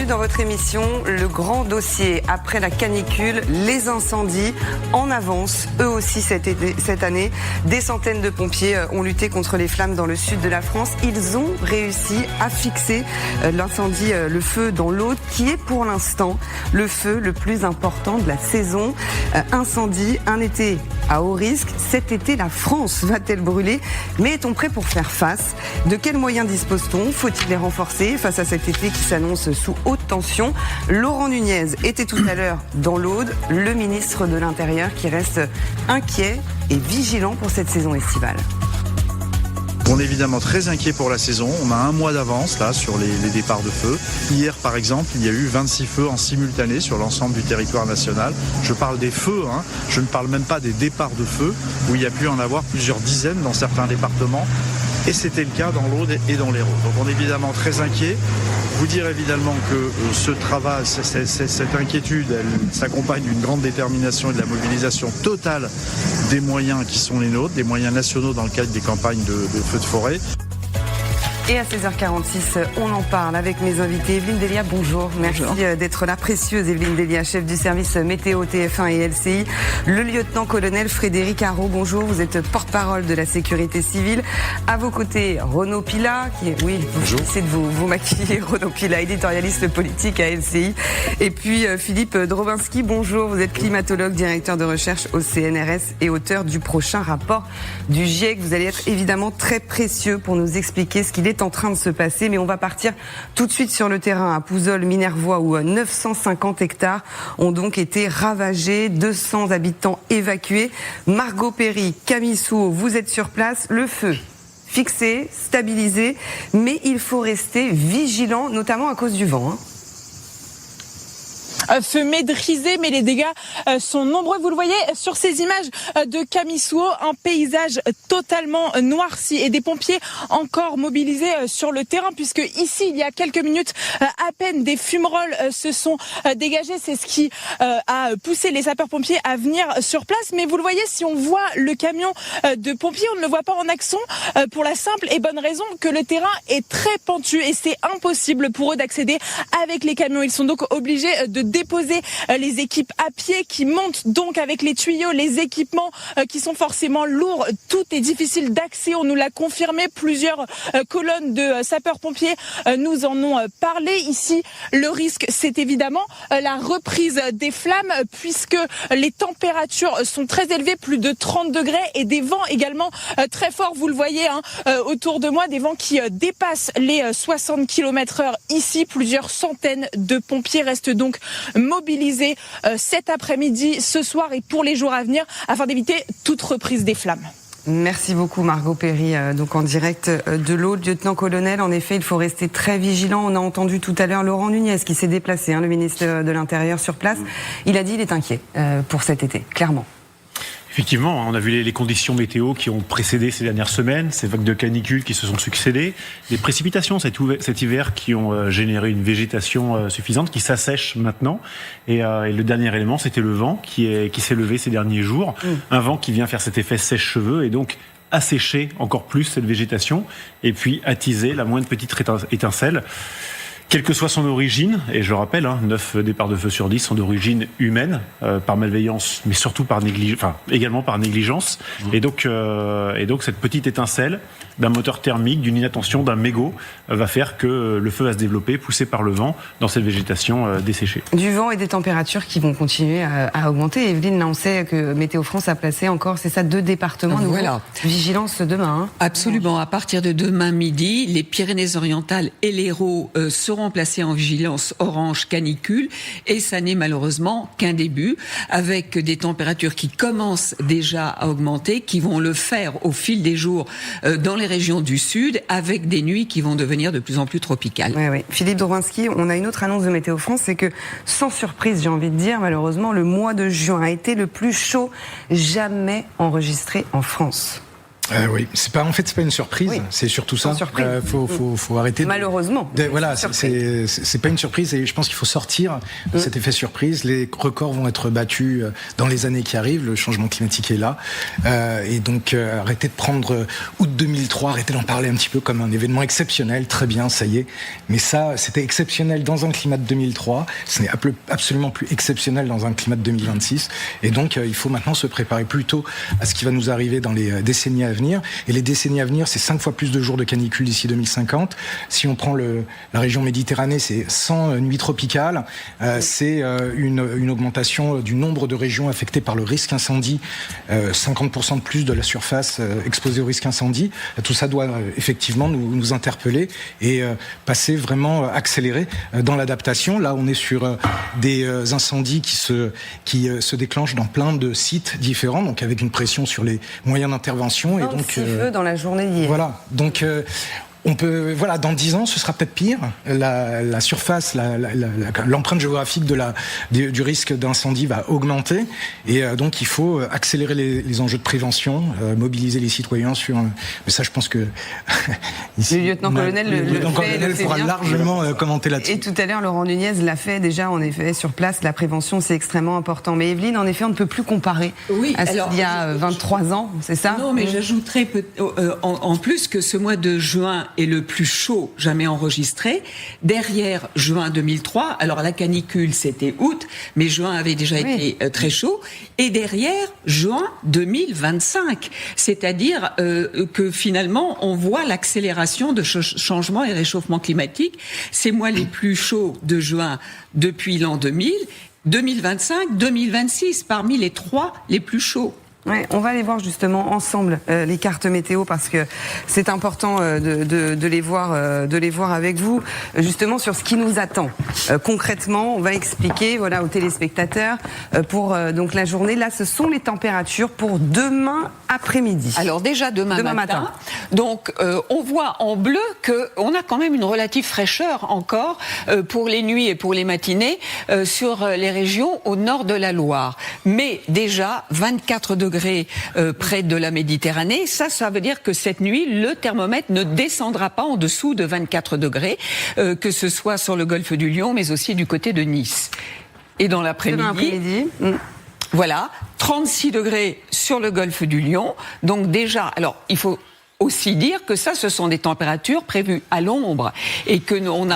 Bienvenue dans votre émission, le grand dossier. Après la canicule, les incendies en avance, eux aussi cette année. Des centaines de pompiers ont lutté contre les flammes dans le sud de la France. Ils ont réussi à fixer l'incendie, le feu dans l'Aude, qui est pour l'instant le feu le plus important de la saison. Incendie, un été à haut risque. Cet été, la France va-t-elle brûler? Mais est-on prêt pour faire face? De quels moyens dispose-t-on? Faut-il les renforcer face à cet été qui s'annonce sous haute tension? Laurent Nunez était tout à l'heure dans l'Aude, le ministre de l'Intérieur qui reste inquiet et vigilant pour cette saison estivale. On est évidemment très inquiet pour la saison. On a un mois d'avance là sur les départs de feu. Hier par exemple, il y a eu 26 feux en simultané sur l'ensemble du territoire national. Je parle des feux, je ne parle même pas des départs de feu où il y a pu en avoir plusieurs dizaines dans certains départements. Et c'était le cas dans l'Aude et dans l'Hérault. Donc on est évidemment très inquiet. Vous dire évidemment que ce travail, cette inquiétude, elle s'accompagne d'une grande détermination et de la mobilisation totale des moyens qui sont les nôtres, des moyens nationaux dans le cadre des campagnes de feux de forêt. Et à 16h46, on en parle avec mes invités. Evelyne Delia, bonjour. Merci d'être là. Précieuse Evelyne Delia, chef du service météo TF1 et LCI. Le lieutenant-colonel Frédéric Arrault, bonjour. Vous êtes porte-parole de la sécurité civile. À vos côtés, Renaud Pilat, qui est, oui, vous essayez de vous maquiller. Renaud Pilat, éditorialiste politique à LCI. Et puis Philippe Drobinski, bonjour. Vous êtes climatologue, directeur de recherche au CNRS et auteur du prochain rapport du GIEC. Vous allez être évidemment très précieux pour nous expliquer ce qu'il est en train de se passer, mais on va partir tout de suite sur le terrain à Pouzol-Minervois où 950 hectares ont donc été ravagés, 200 habitants évacués. Margot Perry, Camille Souhaut, vous êtes sur place, le feu fixé, stabilisé, mais il faut rester vigilant, notamment à cause du vent. Feu maîtrisé, mais les dégâts sont nombreux. Vous le voyez sur ces images de Camille Souhaut, un paysage totalement noirci et des pompiers encore mobilisés sur le terrain, puisque ici, il y a quelques minutes, à peine des fumerolles se sont dégagées. C'est ce qui a poussé les sapeurs-pompiers à venir sur place. Mais vous le voyez, si on voit le camion de pompiers, on ne le voit pas en action pour la simple et bonne raison que le terrain est très pentu et c'est impossible pour eux d'accéder avec les camions. Ils sont donc obligés de déposer les équipes à pied qui montent donc avec les tuyaux, les équipements qui sont forcément lourds. Tout est difficile d'accès, on nous l'a confirmé. Plusieurs colonnes de sapeurs-pompiers nous en ont parlé. Ici, le risque, c'est évidemment la reprise des flammes puisque les températures sont très élevées, plus de 30 degrés et des vents également très forts. Vous le voyez autour de moi, des vents qui dépassent les 60 km/h ici. Plusieurs centaines de pompiers restent donc mobilisés cet après-midi, ce soir et pour les jours à venir afin d'éviter toute reprise des flammes. Merci beaucoup Margot Perry, donc en direct de l'Aude. Lieutenant-colonel, en effet, il faut rester très vigilant. On a entendu tout à l'heure Laurent Nunez qui s'est déplacé, le ministre de l'Intérieur sur place. Il a dit qu'il est inquiet pour cet été, clairement. Effectivement, on a vu les conditions météo qui ont précédé ces dernières semaines, ces vagues de canicule qui se sont succédées, des précipitations cet hiver qui ont généré une végétation suffisante qui s'assèche maintenant. Et le dernier élément, c'était le vent qui s'est levé ces derniers jours. Un vent qui vient faire cet effet sèche-cheveux et donc assécher encore plus cette végétation et puis attiser la moindre petite étincelle. Quelle que soit son origine, et je rappelle, 9 départs de feu sur 10 sont d'origine humaine, par malveillance, mais surtout également par négligence. Et donc cette petite étincelle d'un moteur thermique, d'une inattention, d'un mégot, va faire que le feu va se développer, poussé par le vent, dans cette végétation desséchée. Du vent et des températures qui vont continuer à augmenter. Evelyne, là, on sait que Météo France a placé encore, c'est ça, 2 départements nouveaux. Voilà. Vigilance demain. Absolument. À partir de demain midi, les Pyrénées-Orientales et l'Hérault seront placés en vigilance orange canicule et ça n'est malheureusement qu'un début avec des températures qui commencent déjà à augmenter, qui vont le faire au fil des jours dans les régions du sud avec des nuits qui vont devenir de plus en plus tropicales. Oui. Philippe Drobinski, on a une autre annonce de Météo France, c'est que sans surprise, j'ai envie de dire, malheureusement, le mois de juin a été le plus chaud jamais enregistré en France. Oui, c'est pas une surprise, oui. C'est surtout ça. Faut arrêter. Malheureusement. Voilà, c'est pas une surprise et je pense qu'il faut sortir de cet effet surprise. Les records vont être battus dans les années qui arrivent. Le changement climatique est là et donc arrêtez de prendre août 2003, arrêtez d'en parler un petit peu comme un événement exceptionnel. Très bien, ça y est. Mais ça, c'était exceptionnel dans un climat de 2003. Ce n'est absolument plus exceptionnel dans un climat de 2026. Et donc, il faut maintenant se préparer plutôt à ce qui va nous arriver dans les décennies à venir. Et les décennies à venir, c'est 5 fois plus de jours de canicule d'ici 2050. Si on prend la région Méditerranée, c'est 100 nuits tropicales. C'est une augmentation du nombre de régions affectées par le risque incendie. 50% de plus de la surface exposée au risque incendie. Tout ça doit effectivement nous interpeller et passer vraiment accéléré dans l'adaptation. Là, on est sur des incendies qui se déclenchent dans plein de sites différents, donc avec une pression sur les moyens d'intervention. Et donc, feux dans la journée d'hier. Voilà, donc on peut, dans 10 ans, ce sera peut-être pire. La surface, l'empreinte géographique du risque d'incendie va augmenter. Et donc, il faut accélérer les enjeux de prévention, mobiliser les citoyens sur... Mais ça, je pense que... ici, le lieutenant-colonel le pourra bien. Largement commenter là-dessus. Et tout à l'heure, Laurent Nunez l'a fait déjà, en effet, sur place. La prévention, c'est extrêmement important. Mais Evelyne, en effet, on ne peut plus comparer à ce qu'il y a 23 ans, c'est ça ? Non, mais j'ajouterais en plus que ce mois de juin est le plus chaud jamais enregistré. Derrière juin 2003, alors la canicule c'était août, mais juin avait déjà été très chaud. Et derrière juin 2025, c'est-à-dire que finalement on voit l'accélération de changement et réchauffement climatique. Ces mois les plus chauds de juin depuis l'an 2000, 2025, 2026, parmi les 3 les plus chauds. Ouais, on va aller voir justement ensemble les cartes météo parce que c'est important de les voir avec vous justement sur ce qui nous attend. Concrètement, on va expliquer aux téléspectateurs pour donc la journée. Là, ce sont les températures pour demain après-midi. Alors déjà demain matin. Donc on voit en bleu que on a quand même une relative fraîcheur encore pour les nuits et pour les matinées sur les régions au nord de la Loire. Mais déjà 24 degrés près de la Méditerranée, ça veut dire que cette nuit, le thermomètre ne descendra pas en dessous de 24 degrés, que ce soit sur le golfe du Lion, mais aussi du côté de Nice. Et dans l'après-midi, voilà, 36 degrés sur le golfe du Lion. Donc déjà, alors il faut aussi dire que ça, ce sont des températures prévues à l'ombre et que on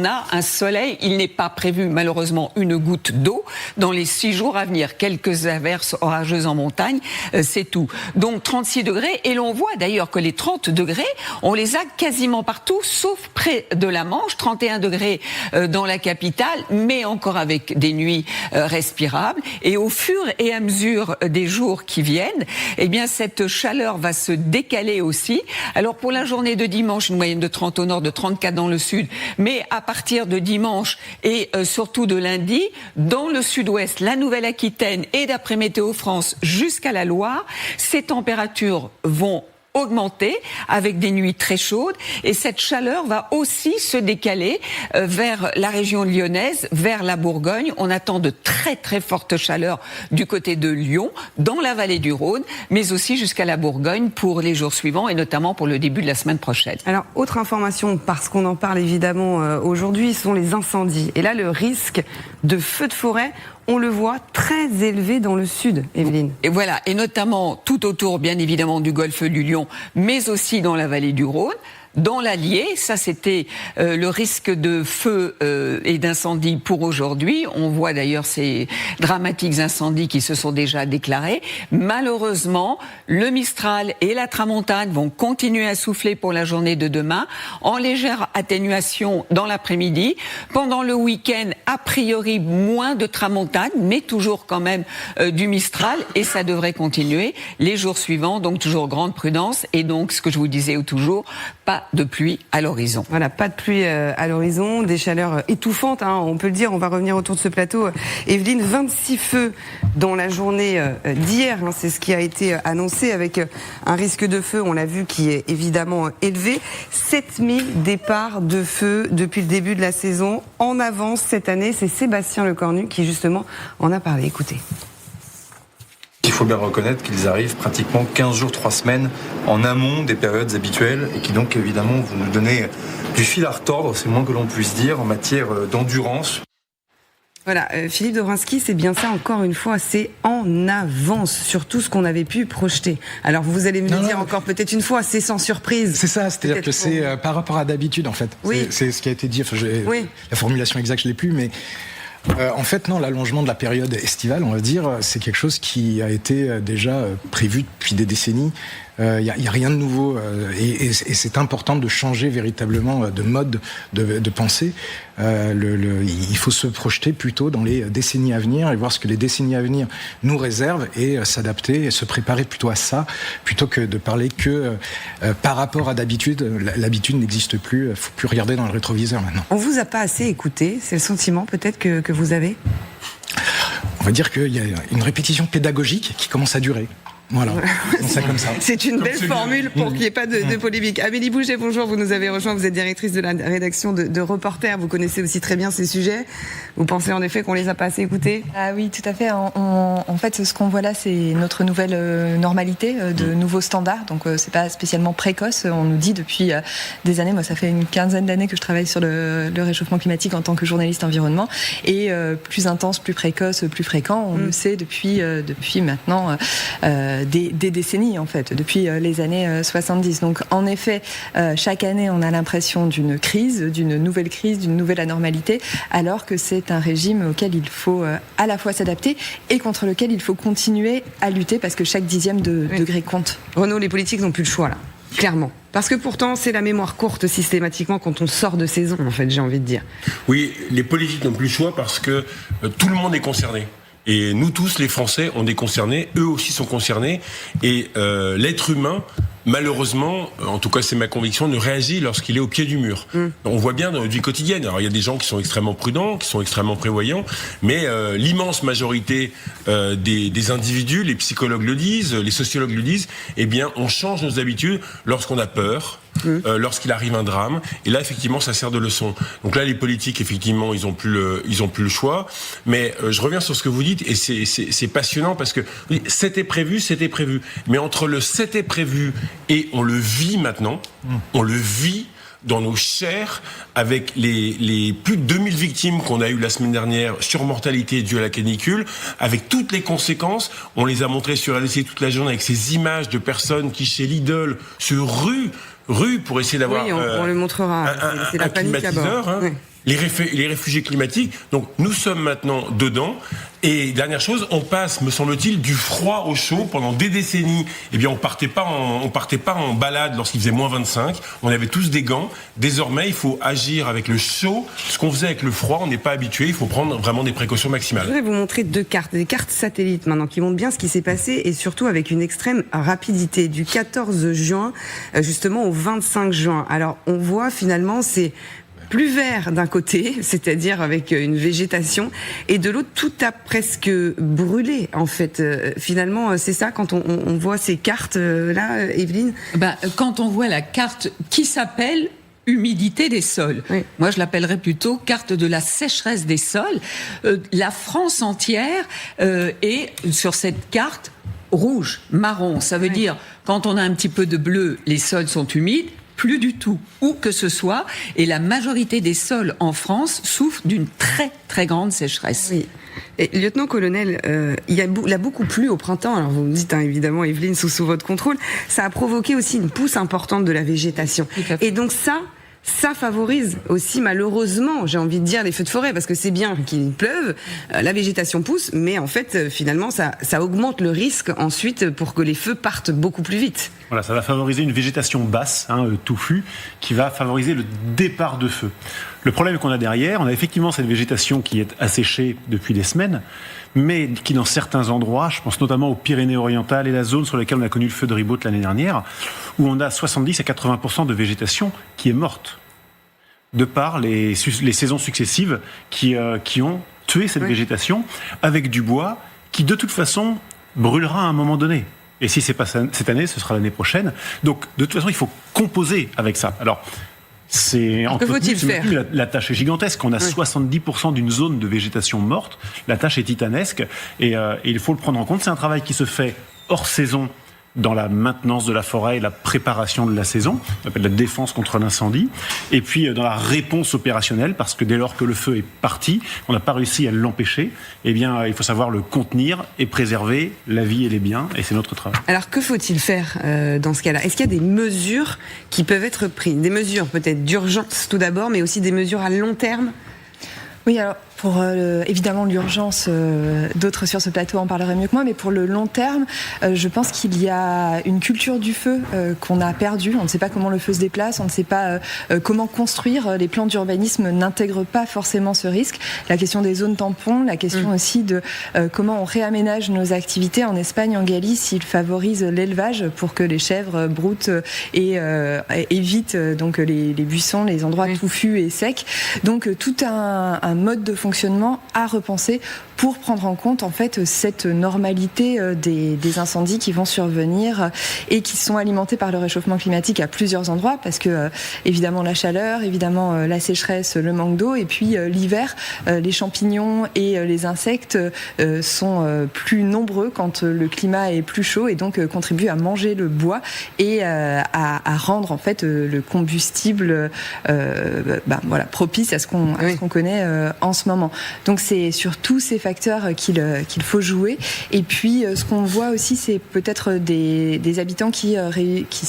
a un soleil. Il n'est pas prévu malheureusement une goutte d'eau dans les 6 jours à venir. Quelques averses orageuses en montagne, c'est tout. Donc 36 degrés et l'on voit d'ailleurs que les 30 degrés, on les a quasiment partout, sauf près de la Manche. 31 degrés dans la capitale, mais encore avec des nuits respirables. Et au fur et à mesure des jours qui viennent, eh bien cette chaleur va se décaler aussi. Alors pour la journée de dimanche, une moyenne de 30 au nord, de 34 dans le sud, mais à partir de dimanche et surtout de lundi, dans le sud-ouest, la Nouvelle-Aquitaine et d'après Météo France jusqu'à la Loire, ces températures vont augmenter avec des nuits très chaudes et cette chaleur va aussi se décaler vers la région lyonnaise, vers la Bourgogne. On attend de très très fortes chaleurs du côté de Lyon, dans la vallée du Rhône, mais aussi jusqu'à la Bourgogne pour les jours suivants et notamment pour le début de la semaine prochaine. Alors, autre information, parce qu'on en parle évidemment aujourd'hui, sont les incendies. Et là, le risque de feux de forêt, on le voit très élevé dans le sud, Evelyne. Et voilà, et notamment tout autour, bien évidemment, du golfe du Lion, mais aussi dans la vallée du Rhône. Dans l'Allier, ça c'était le risque de feu et d'incendie pour aujourd'hui. On voit d'ailleurs ces dramatiques incendies qui se sont déjà déclarés. Malheureusement, le Mistral et la Tramontane vont continuer à souffler pour la journée de demain, en légère atténuation dans l'après-midi. Pendant le week-end, a priori moins de Tramontane, mais toujours quand même du Mistral, et ça devrait continuer les jours suivants. Donc toujours grande prudence, et donc ce que je vous disais toujours, pas de pluie à l'horizon. Voilà, pas de pluie à l'horizon, des chaleurs étouffantes, on peut le dire. On va revenir autour de ce plateau. Evelyne, 26 feux dans la journée d'hier, c'est ce qui a été annoncé, avec un risque de feu, on l'a vu, qui est évidemment élevé. 7000 départs de feu depuis le début de la saison. En avance cette année, c'est Sébastien Lecornu qui justement en a parlé. Écoutez. Il faut bien reconnaître qu'ils arrivent pratiquement 15 jours, 3 semaines en amont des périodes habituelles et qui donc évidemment vont nous donner du fil à retordre, c'est le moins que l'on puisse dire, en matière d'endurance. Voilà, Philippe Dobrinski, c'est bien ça, encore une fois, c'est en avance sur tout ce qu'on avait pu projeter. Alors vous allez me le dire encore peut-être une fois, c'est sans surprise. C'est ça, c'est-à-dire que c'est par rapport à d'habitude en fait. Oui. C'est ce qui a été dit, la formulation exacte je l'ai plus, mais en fait non, l'allongement de la période estivale, on va dire, c'est quelque chose qui a été déjà prévu depuis des décennies. Il y a rien de nouveau et c'est important de changer véritablement de mode de pensée. Il faut se projeter plutôt dans les décennies à venir et voir ce que les décennies à venir nous réservent et s'adapter et se préparer plutôt à ça, plutôt que de parler que par rapport à d'habitude. L'habitude n'existe plus, il faut plus regarder dans le rétroviseur maintenant. On vous a pas assez écouté, c'est le sentiment peut-être que vous avez ? On va dire qu'il y a une répétition pédagogique qui commence à durer. Voilà, ça comme ça. C'est une belle formule pour qu'il n'y ait pas de polémique. Amélie Bouget, bonjour, vous nous avez rejoint, vous êtes directrice de la rédaction de Reporters, vous connaissez aussi très bien ces sujets. Vous pensez en effet qu'on les a pas assez écoutés ? Ah oui, tout à fait. En fait, ce qu'on voit là, c'est notre nouvelle normalité, de nouveaux standards. Donc, c'est pas spécialement précoce. On nous dit depuis des années, moi, ça fait une quinzaine d'années que je travaille sur le réchauffement climatique en tant que journaliste environnement. Et plus intense, plus précoce, plus fréquent, on le sait depuis maintenant des décennies, en fait, depuis les années 70. Donc, en effet, chaque année, on a l'impression d'une nouvelle anormalité, alors que c'est un régime auquel il faut à la fois s'adapter et contre lequel il faut continuer à lutter parce que chaque dixième de degré compte. Renaud, les politiques n'ont plus le choix là, clairement. Parce que pourtant, c'est la mémoire courte systématiquement quand on sort de saison, en fait, j'ai envie de dire. Oui, les politiques n'ont plus le choix parce que tout le monde est concerné. Et nous tous, les Français, on est concernés, eux aussi sont concernés. Et l'être humain, malheureusement, en tout cas c'est ma conviction, ne réagit lorsqu'il est au pied du mur. On voit bien dans notre vie quotidienne. Alors il y a des gens qui sont extrêmement prudents, qui sont extrêmement prévoyants, mais l'immense majorité des individus, les psychologues le disent, les sociologues le disent, eh bien on change nos habitudes lorsqu'on a peur. Lorsqu'il arrive un drame, et là effectivement ça sert de leçon. Donc là les politiques effectivement ils ont plus le choix. Mais je reviens sur ce que vous dites et c'est passionnant parce que oui, c'était prévu, mais entre le c'était prévu et on le vit maintenant, on le vit dans nos chairs avec les plus de 2000 victimes qu'on a eues la semaine dernière sur mortalité due à la canicule, avec toutes les conséquences. On les a montrées sur LCI toute la journée avec ces images de personnes qui chez Lidl se ruent pour essayer d'avoir on le montrera. C'est la panique à bord. Hein. Oui. Les réfugiés climatiques. Donc nous sommes maintenant dedans. Et dernière chose, on passe, me semble-t-il, du froid au chaud pendant des décennies. Eh bien, on partait pas en balade lorsqu'il faisait moins 25. On avait tous des gants. Désormais, il faut agir avec le chaud. Ce qu'on faisait avec le froid, on n'est pas habitué. Il faut prendre vraiment des précautions maximales. Je voudrais vous montrer des cartes satellites maintenant qui montrent bien ce qui s'est passé et surtout avec une extrême rapidité du 14 juin justement au 25 juin. Alors, on voit finalement c'est plus vert d'un côté, c'est-à-dire avec une végétation, et de l'autre, tout a presque brûlé, en fait. Finalement, c'est ça, quand on voit ces cartes-là, Evelyne ? Quand on voit la carte qui s'appelle humidité des sols. Oui. Moi, je l'appellerais plutôt carte de la sécheresse des sols. La France entière est sur cette carte rouge, marron. Ça veut dire, quand on a un petit peu de bleu, les sols sont humides. Plus du tout, où que ce soit, et la majorité des sols en France souffrent d'une très très grande sécheresse. Oui. Et, lieutenant-colonel, il a beaucoup plu au printemps, alors vous me dites évidemment Evelyne sous votre contrôle, ça a provoqué aussi une pousse importante de la végétation. Et donc ça favorise aussi malheureusement, j'ai envie de dire, les feux de forêt, parce que c'est bien qu'il pleuve, la végétation pousse, mais en fait finalement ça augmente le risque ensuite pour que les feux partent beaucoup plus vite. Voilà, ça va favoriser une végétation basse, touffue, qui va favoriser le départ de feu. Le problème qu'on a derrière, on a effectivement cette végétation qui est asséchée depuis des semaines, mais qui dans certains endroits, je pense notamment aux Pyrénées-Orientales et la zone sur laquelle on a connu le feu de Ribaute l'année dernière, où on a 70 à 80% de végétation qui est morte, de par les saisons successives qui ont tué cette végétation, avec du bois qui de toute façon brûlera à un moment donné. Et si c'est pas cette année, ce sera l'année prochaine. Donc de toute façon, il faut composer avec ça. Alors, Que faut-il faire ? La tâche est gigantesque. On a 70% d'une zone de végétation morte. La tâche est titanesque et il faut le prendre en compte. C'est un travail qui se fait hors saison dans la maintenance de la forêt et la préparation de la saison, on appelle la défense contre l'incendie, et puis dans la réponse opérationnelle, parce que dès lors que le feu est parti, on n'a pas réussi à l'empêcher, eh bien il faut savoir le contenir et préserver la vie et les biens, et c'est notre travail. Alors que faut-il faire dans ce cas-là ? Est-ce qu'il y a des mesures qui peuvent être prises ? Des mesures peut-être d'urgence tout d'abord, mais aussi des mesures à long terme ? Oui, alors pour évidemment l'urgence, d'autres sur ce plateau en parleraient mieux que moi, mais pour le long terme, je pense qu'il y a une culture du feu qu'on a perdue. On ne sait pas comment le feu se déplace, on ne sait pas comment construire. Les plans d'urbanisme n'intègrent pas forcément ce risque. La question des zones tampons, la question aussi de comment on réaménage nos activités. En Espagne, en Galice, ils favorisent l'élevage pour que les chèvres broutent et évitent donc les buissons, les endroits touffus et secs. Donc tout un mode de fonctionnement à repenser pour prendre en compte en fait cette normalité des incendies qui vont survenir et qui sont alimentés par le réchauffement climatique à plusieurs endroits, parce que évidemment la chaleur, évidemment la sécheresse, le manque d'eau, et puis l'hiver, les champignons et les insectes sont plus nombreux quand le climat est plus chaud, et donc contribuent à manger le bois et à rendre en fait le combustible propice à ce qu'on connaît en ce moment. Donc c'est sur tous ces facteurs qu'il faut jouer. Et puis ce qu'on voit aussi, c'est peut-être des habitants qui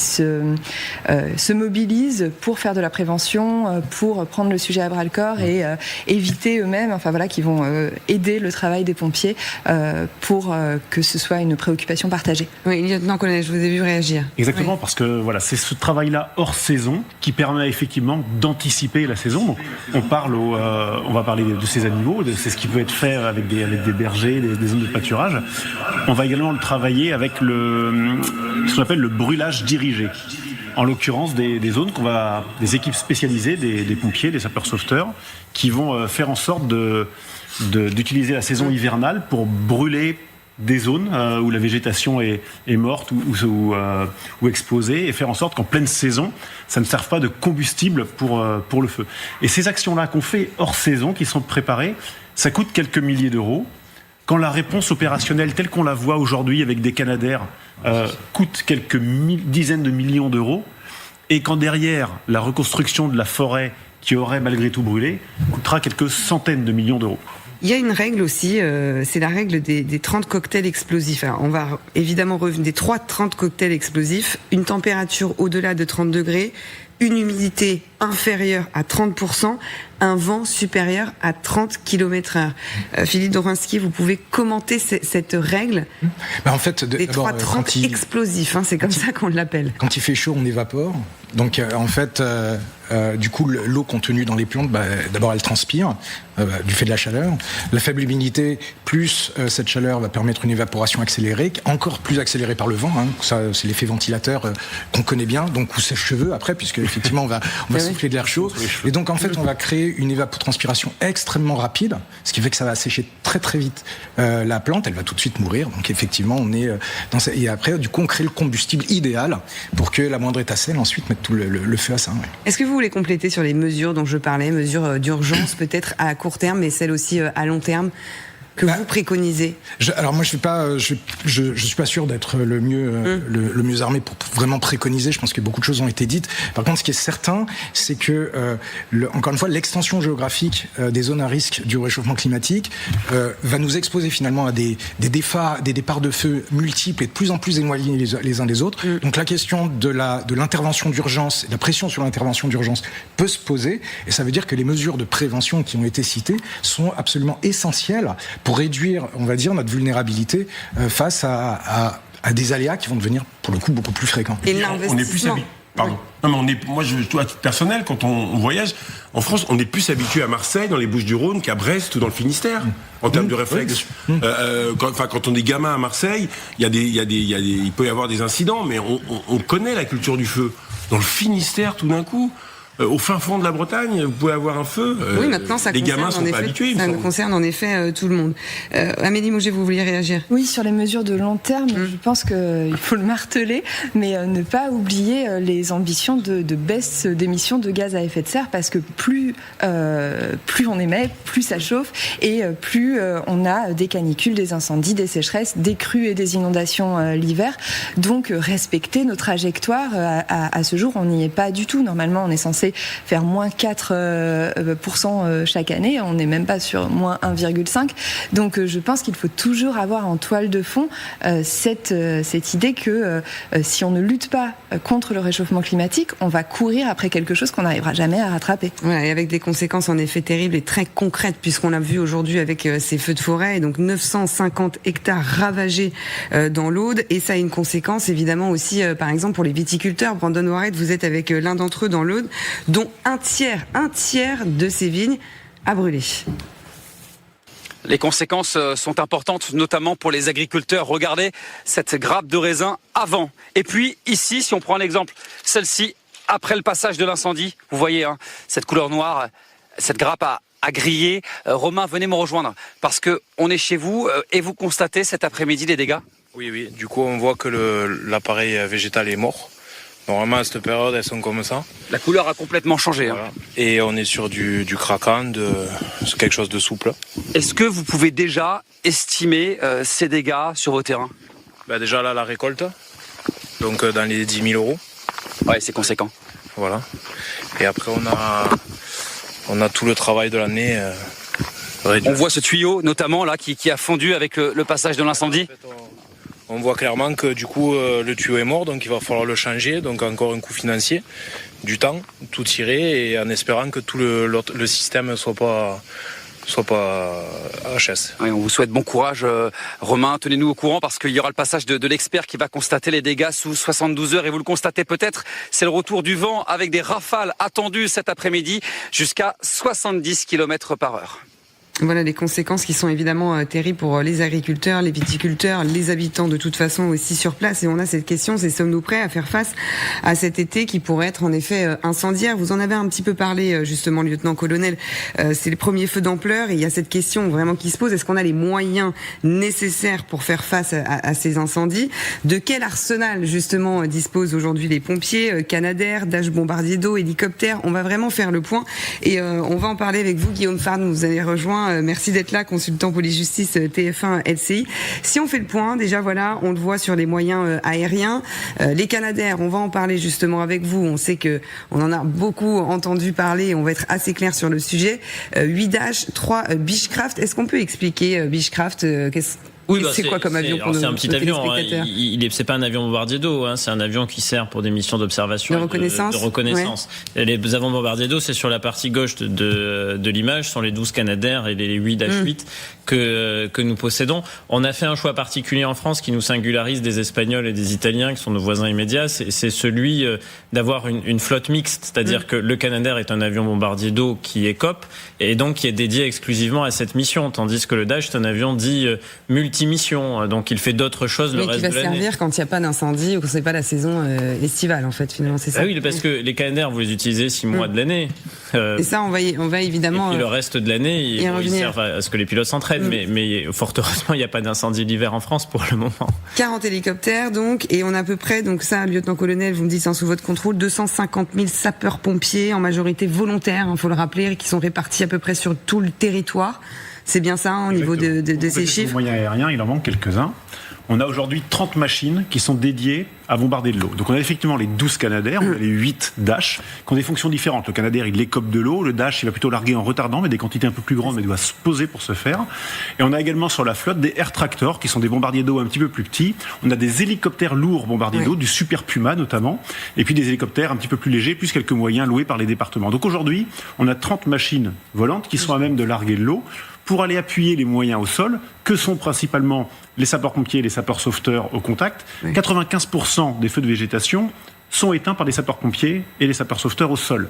se mobilisent pour faire de la prévention, pour prendre le sujet à bras le corps et éviter eux-mêmes, qui vont aider le travail des pompiers pour que ce soit une préoccupation partagée. Oui, lieutenant-colonel, je vous ai vu réagir. Exactement, parce que c'est ce travail-là hors saison qui permet effectivement d'anticiper la saison. Donc, on va parler de ces animaux, c'est ce qui peut être fait avec des bergers, des zones de pâturage. On va également le travailler avec ce qu'on appelle le brûlage dirigé. En l'occurrence, des zones des équipes spécialisées, des pompiers, des sapeurs-sauveteurs, qui vont faire en sorte d'utiliser la saison hivernale pour brûler des zones où la végétation est morte ou exposée, et faire en sorte qu'en pleine saison, ça ne serve pas de combustible pour le feu. Et ces actions-là qu'on fait hors saison, qui sont préparées, ça coûte quelques milliers d'euros. Quand la réponse opérationnelle, telle qu'on la voit aujourd'hui avec des Canadair, coûte quelques dizaines de millions d'euros, et quand derrière, la reconstruction de la forêt qui aurait malgré tout brûlé, coûtera quelques centaines de millions d'euros. Il y a une règle aussi, c'est la règle des 30 cocktails explosifs. Alors, on va évidemment revenir des 30 cocktails explosifs, une température au-delà de 30 degrés, une humidité inférieure à 30%, un vent supérieur à 30 km/h. Philippe Dorinski, vous pouvez commenter cette règle en fait, des 30 explosifs, c'est comme ça qu'on l'appelle. Quand il fait chaud, on évapore. Donc en fait, du coup, l'eau contenue dans les plantes, d'abord elle transpire du fait de la chaleur. La faible humidité plus cette chaleur va permettre une évaporation accélérée, encore plus accélérée par le vent. Ça, c'est l'effet ventilateur qu'on connaît bien, donc ou sèche-cheveux après, puisque effectivement on va souffler de l'air chaud. Et donc en fait, on va créer une évapotranspiration extrêmement rapide, ce qui fait que ça va sécher très très vite la plante. Elle va tout de suite mourir. Donc effectivement, on est et après, du coup, on crée le combustible idéal pour que la moindre étincelle ensuite mette tout le feu à ça. Ouais. Est-ce que vous voulez compléter sur les mesures dont je parlais, mesures d'urgence peut-être à court terme, mais celles aussi à long terme que vous préconisez? Alors moi, je suis pas sûr d'être le mieux armé pour vraiment préconiser. Je pense que beaucoup de choses ont été dites. Par contre, ce qui est certain, c'est que encore une fois, l'extension géographique des zones à risque du réchauffement climatique va nous exposer finalement à des départs de feu multiples et de plus en plus éloignés les uns des autres. Donc la question de l'intervention d'urgence, et de la pression sur l'intervention d'urgence peut se poser, et ça veut dire que les mesures de prévention qui ont été citées sont absolument essentielles pour réduire, on va dire, notre vulnérabilité face à des aléas qui vont devenir, pour le coup, beaucoup plus fréquents. Et l'investissement. On est plus habitué. Pardon. Oui. Non, mais moi, à titre personnel, quand on voyage en France, on est plus habitué à Marseille, dans les Bouches-du-Rhône, qu'à Brest ou dans le Finistère, en termes de réflexe. Quand on est gamin à Marseille, il peut y avoir des incidents, mais on connaît la culture du feu. Dans le Finistère, tout d'un coup, au fin fond de la Bretagne, vous pouvez avoir un feu. Oui, maintenant, ça les gamins sont en pas effet, habitués. ça concerne en effet tout le monde. Amélie Mouget, vous vouliez réagir ? Oui, sur les mesures de long terme, je pense qu'il faut le marteler, mais ne pas oublier les ambitions de baisse d'émissions de gaz à effet de serre, parce que plus on émet, plus ça chauffe, et plus on a des canicules, des incendies, des sécheresses, des crues et des inondations l'hiver. Donc respecter nos trajectoires, à ce jour, on n'y est pas du tout. Normalement, on est censé faire moins 4% chaque année, on n'est même pas sur moins 1,5%. Donc je pense qu'il faut toujours avoir en toile de fond cette idée que si on ne lutte pas contre le réchauffement climatique, on va courir après quelque chose qu'on n'arrivera jamais à rattraper. Voilà, et avec des conséquences en effet terribles et très concrètes, puisqu'on l'a vu aujourd'hui avec ces feux de forêt, et donc 950 hectares ravagés dans l'Aude, et ça a une conséquence évidemment aussi, par exemple pour les viticulteurs. Brandon Warrett, vous êtes avec l'un d'entre eux dans l'Aude, dont un tiers de ces vignes a brûlé. Les conséquences sont importantes, notamment pour les agriculteurs. Regardez cette grappe de raisin avant. Et puis ici, si on prend l'exemple, celle-ci, après le passage de l'incendie, vous voyez cette couleur noire, cette grappe a grillé. Romain, venez me rejoindre, parce qu'on est chez vous et vous constatez cet après-midi les dégâts. Oui, du coup on voit que l'appareil végétal est mort. Normalement à cette période elles sont comme ça. La couleur a complètement changé. Voilà. Et on est sur du craquant, sur quelque chose de souple. Est-ce que vous pouvez déjà estimer ces dégâts sur vos terrains ? Déjà là la récolte, donc dans les 10 000 €. Ouais, c'est conséquent. Voilà. Et après on a tout le travail de l'année réduit. On voit ce tuyau notamment là qui a fondu avec le passage de l'incendie. En fait, on voit clairement que du coup le tuyau est mort, donc il va falloir le changer, donc encore un coût financier, du temps, tout tirer, et en espérant que tout le système soit pas HS. Oui, on vous souhaite bon courage, Romain. Tenez-nous au courant, parce qu'il y aura le passage de l'expert qui va constater les dégâts sous 72 heures. Et vous le constatez peut-être, c'est le retour du vent avec des rafales attendues cet après-midi jusqu'à 70 km/h. Voilà les conséquences qui sont évidemment terribles pour les agriculteurs, les viticulteurs, les habitants de toute façon aussi sur place. Et on a cette question, c'est sommes-nous prêts à faire face à cet été qui pourrait être en effet incendiaire ? Vous en avez un petit peu parlé justement, lieutenant-colonel. C'est le premier feu d'ampleur et il y a cette question vraiment qui se pose. Est-ce qu'on a les moyens nécessaires pour faire face à ces incendies ? De quel arsenal justement disposent aujourd'hui les pompiers, Canadair, Dash bombardier d'eau, hélicoptères ? On va vraiment faire le point et on va en parler avec vous, Guillaume Farn. Vous avez rejoint. Merci d'être là, consultant police-justice TF1 LCI. Si on fait le point, déjà voilà, on le voit sur les moyens aériens. Les Canadair, on va en parler justement avec vous. On sait que on en a beaucoup entendu parler. On va être assez clair sur le sujet. 8 Dash, 3 Beechcraft. Est-ce qu'on peut expliquer Beechcraft Oui, c'est quoi comme avion pour c'est un petit avion. C'est pas un avion bombardier d'eau. C'est un avion qui sert pour des missions d'observation, de reconnaissance. Ouais. Les avions bombardiers d'eau, c'est sur la partie gauche de l'image, sont les 12 Canadair et les 8 Dash-8 que nous possédons. On a fait un choix particulier en France qui nous singularise des Espagnols et des Italiens, qui sont nos voisins immédiats. C'est celui d'avoir une flotte mixte, c'est-à-dire que le Canadair est un avion bombardier d'eau qui est COP et donc qui est dédié exclusivement à cette mission, tandis que le Dash est un avion dit multimission, donc il fait d'autres choses le reste de l'année. Mais qui va servir quand il n'y a pas d'incendie ou quand c'est pas la saison estivale, en fait, finalement, c'est ça. Ah oui, parce que les Canadair, vous les utilisez 6 mois de l'année. Et ça, on va évidemment. Et puis le reste de l'année, ils servent à ce que les pilotes s'entraînent, mais fort heureusement, il n'y a pas d'incendie l'hiver en France pour le moment. 40 hélicoptères, donc, et on a à peu près, donc ça, lieutenant-colonel, vous me dites, sous votre contrôle, 250 000 sapeurs-pompiers, en majorité volontaires, faut le rappeler, qui sont répartis à peu près sur tout le territoire. C'est bien ça, au niveau de ces chiffres. Au moyen aérien, il en manque quelques-uns. On a aujourd'hui 30 machines qui sont dédiées à bombarder de l'eau. Donc on a effectivement les 12 Canadair, on a les 8 Dash, qui ont des fonctions différentes. Le Canadair, il écope de l'eau, le Dash, il va plutôt larguer en retardant, mais des quantités un peu plus grandes, mais il doit se poser pour se faire. Et on a également sur la flotte des Air Tractor, qui sont des bombardiers d'eau un petit peu plus petits. On a des hélicoptères lourds bombardiers d'eau, du Super Puma notamment, et puis des hélicoptères un petit peu plus légers, plus quelques moyens loués par les départements. Donc aujourd'hui, on a 30 machines volantes qui sont à même de larguer de l'eau pour aller appuyer les moyens au sol, que sont principalement les sapeurs-pompiers et les sapeurs-sauveteurs au contact. 95% des feux de végétation sont éteints par les sapeurs-pompiers et les sapeurs-sauveteurs au sol.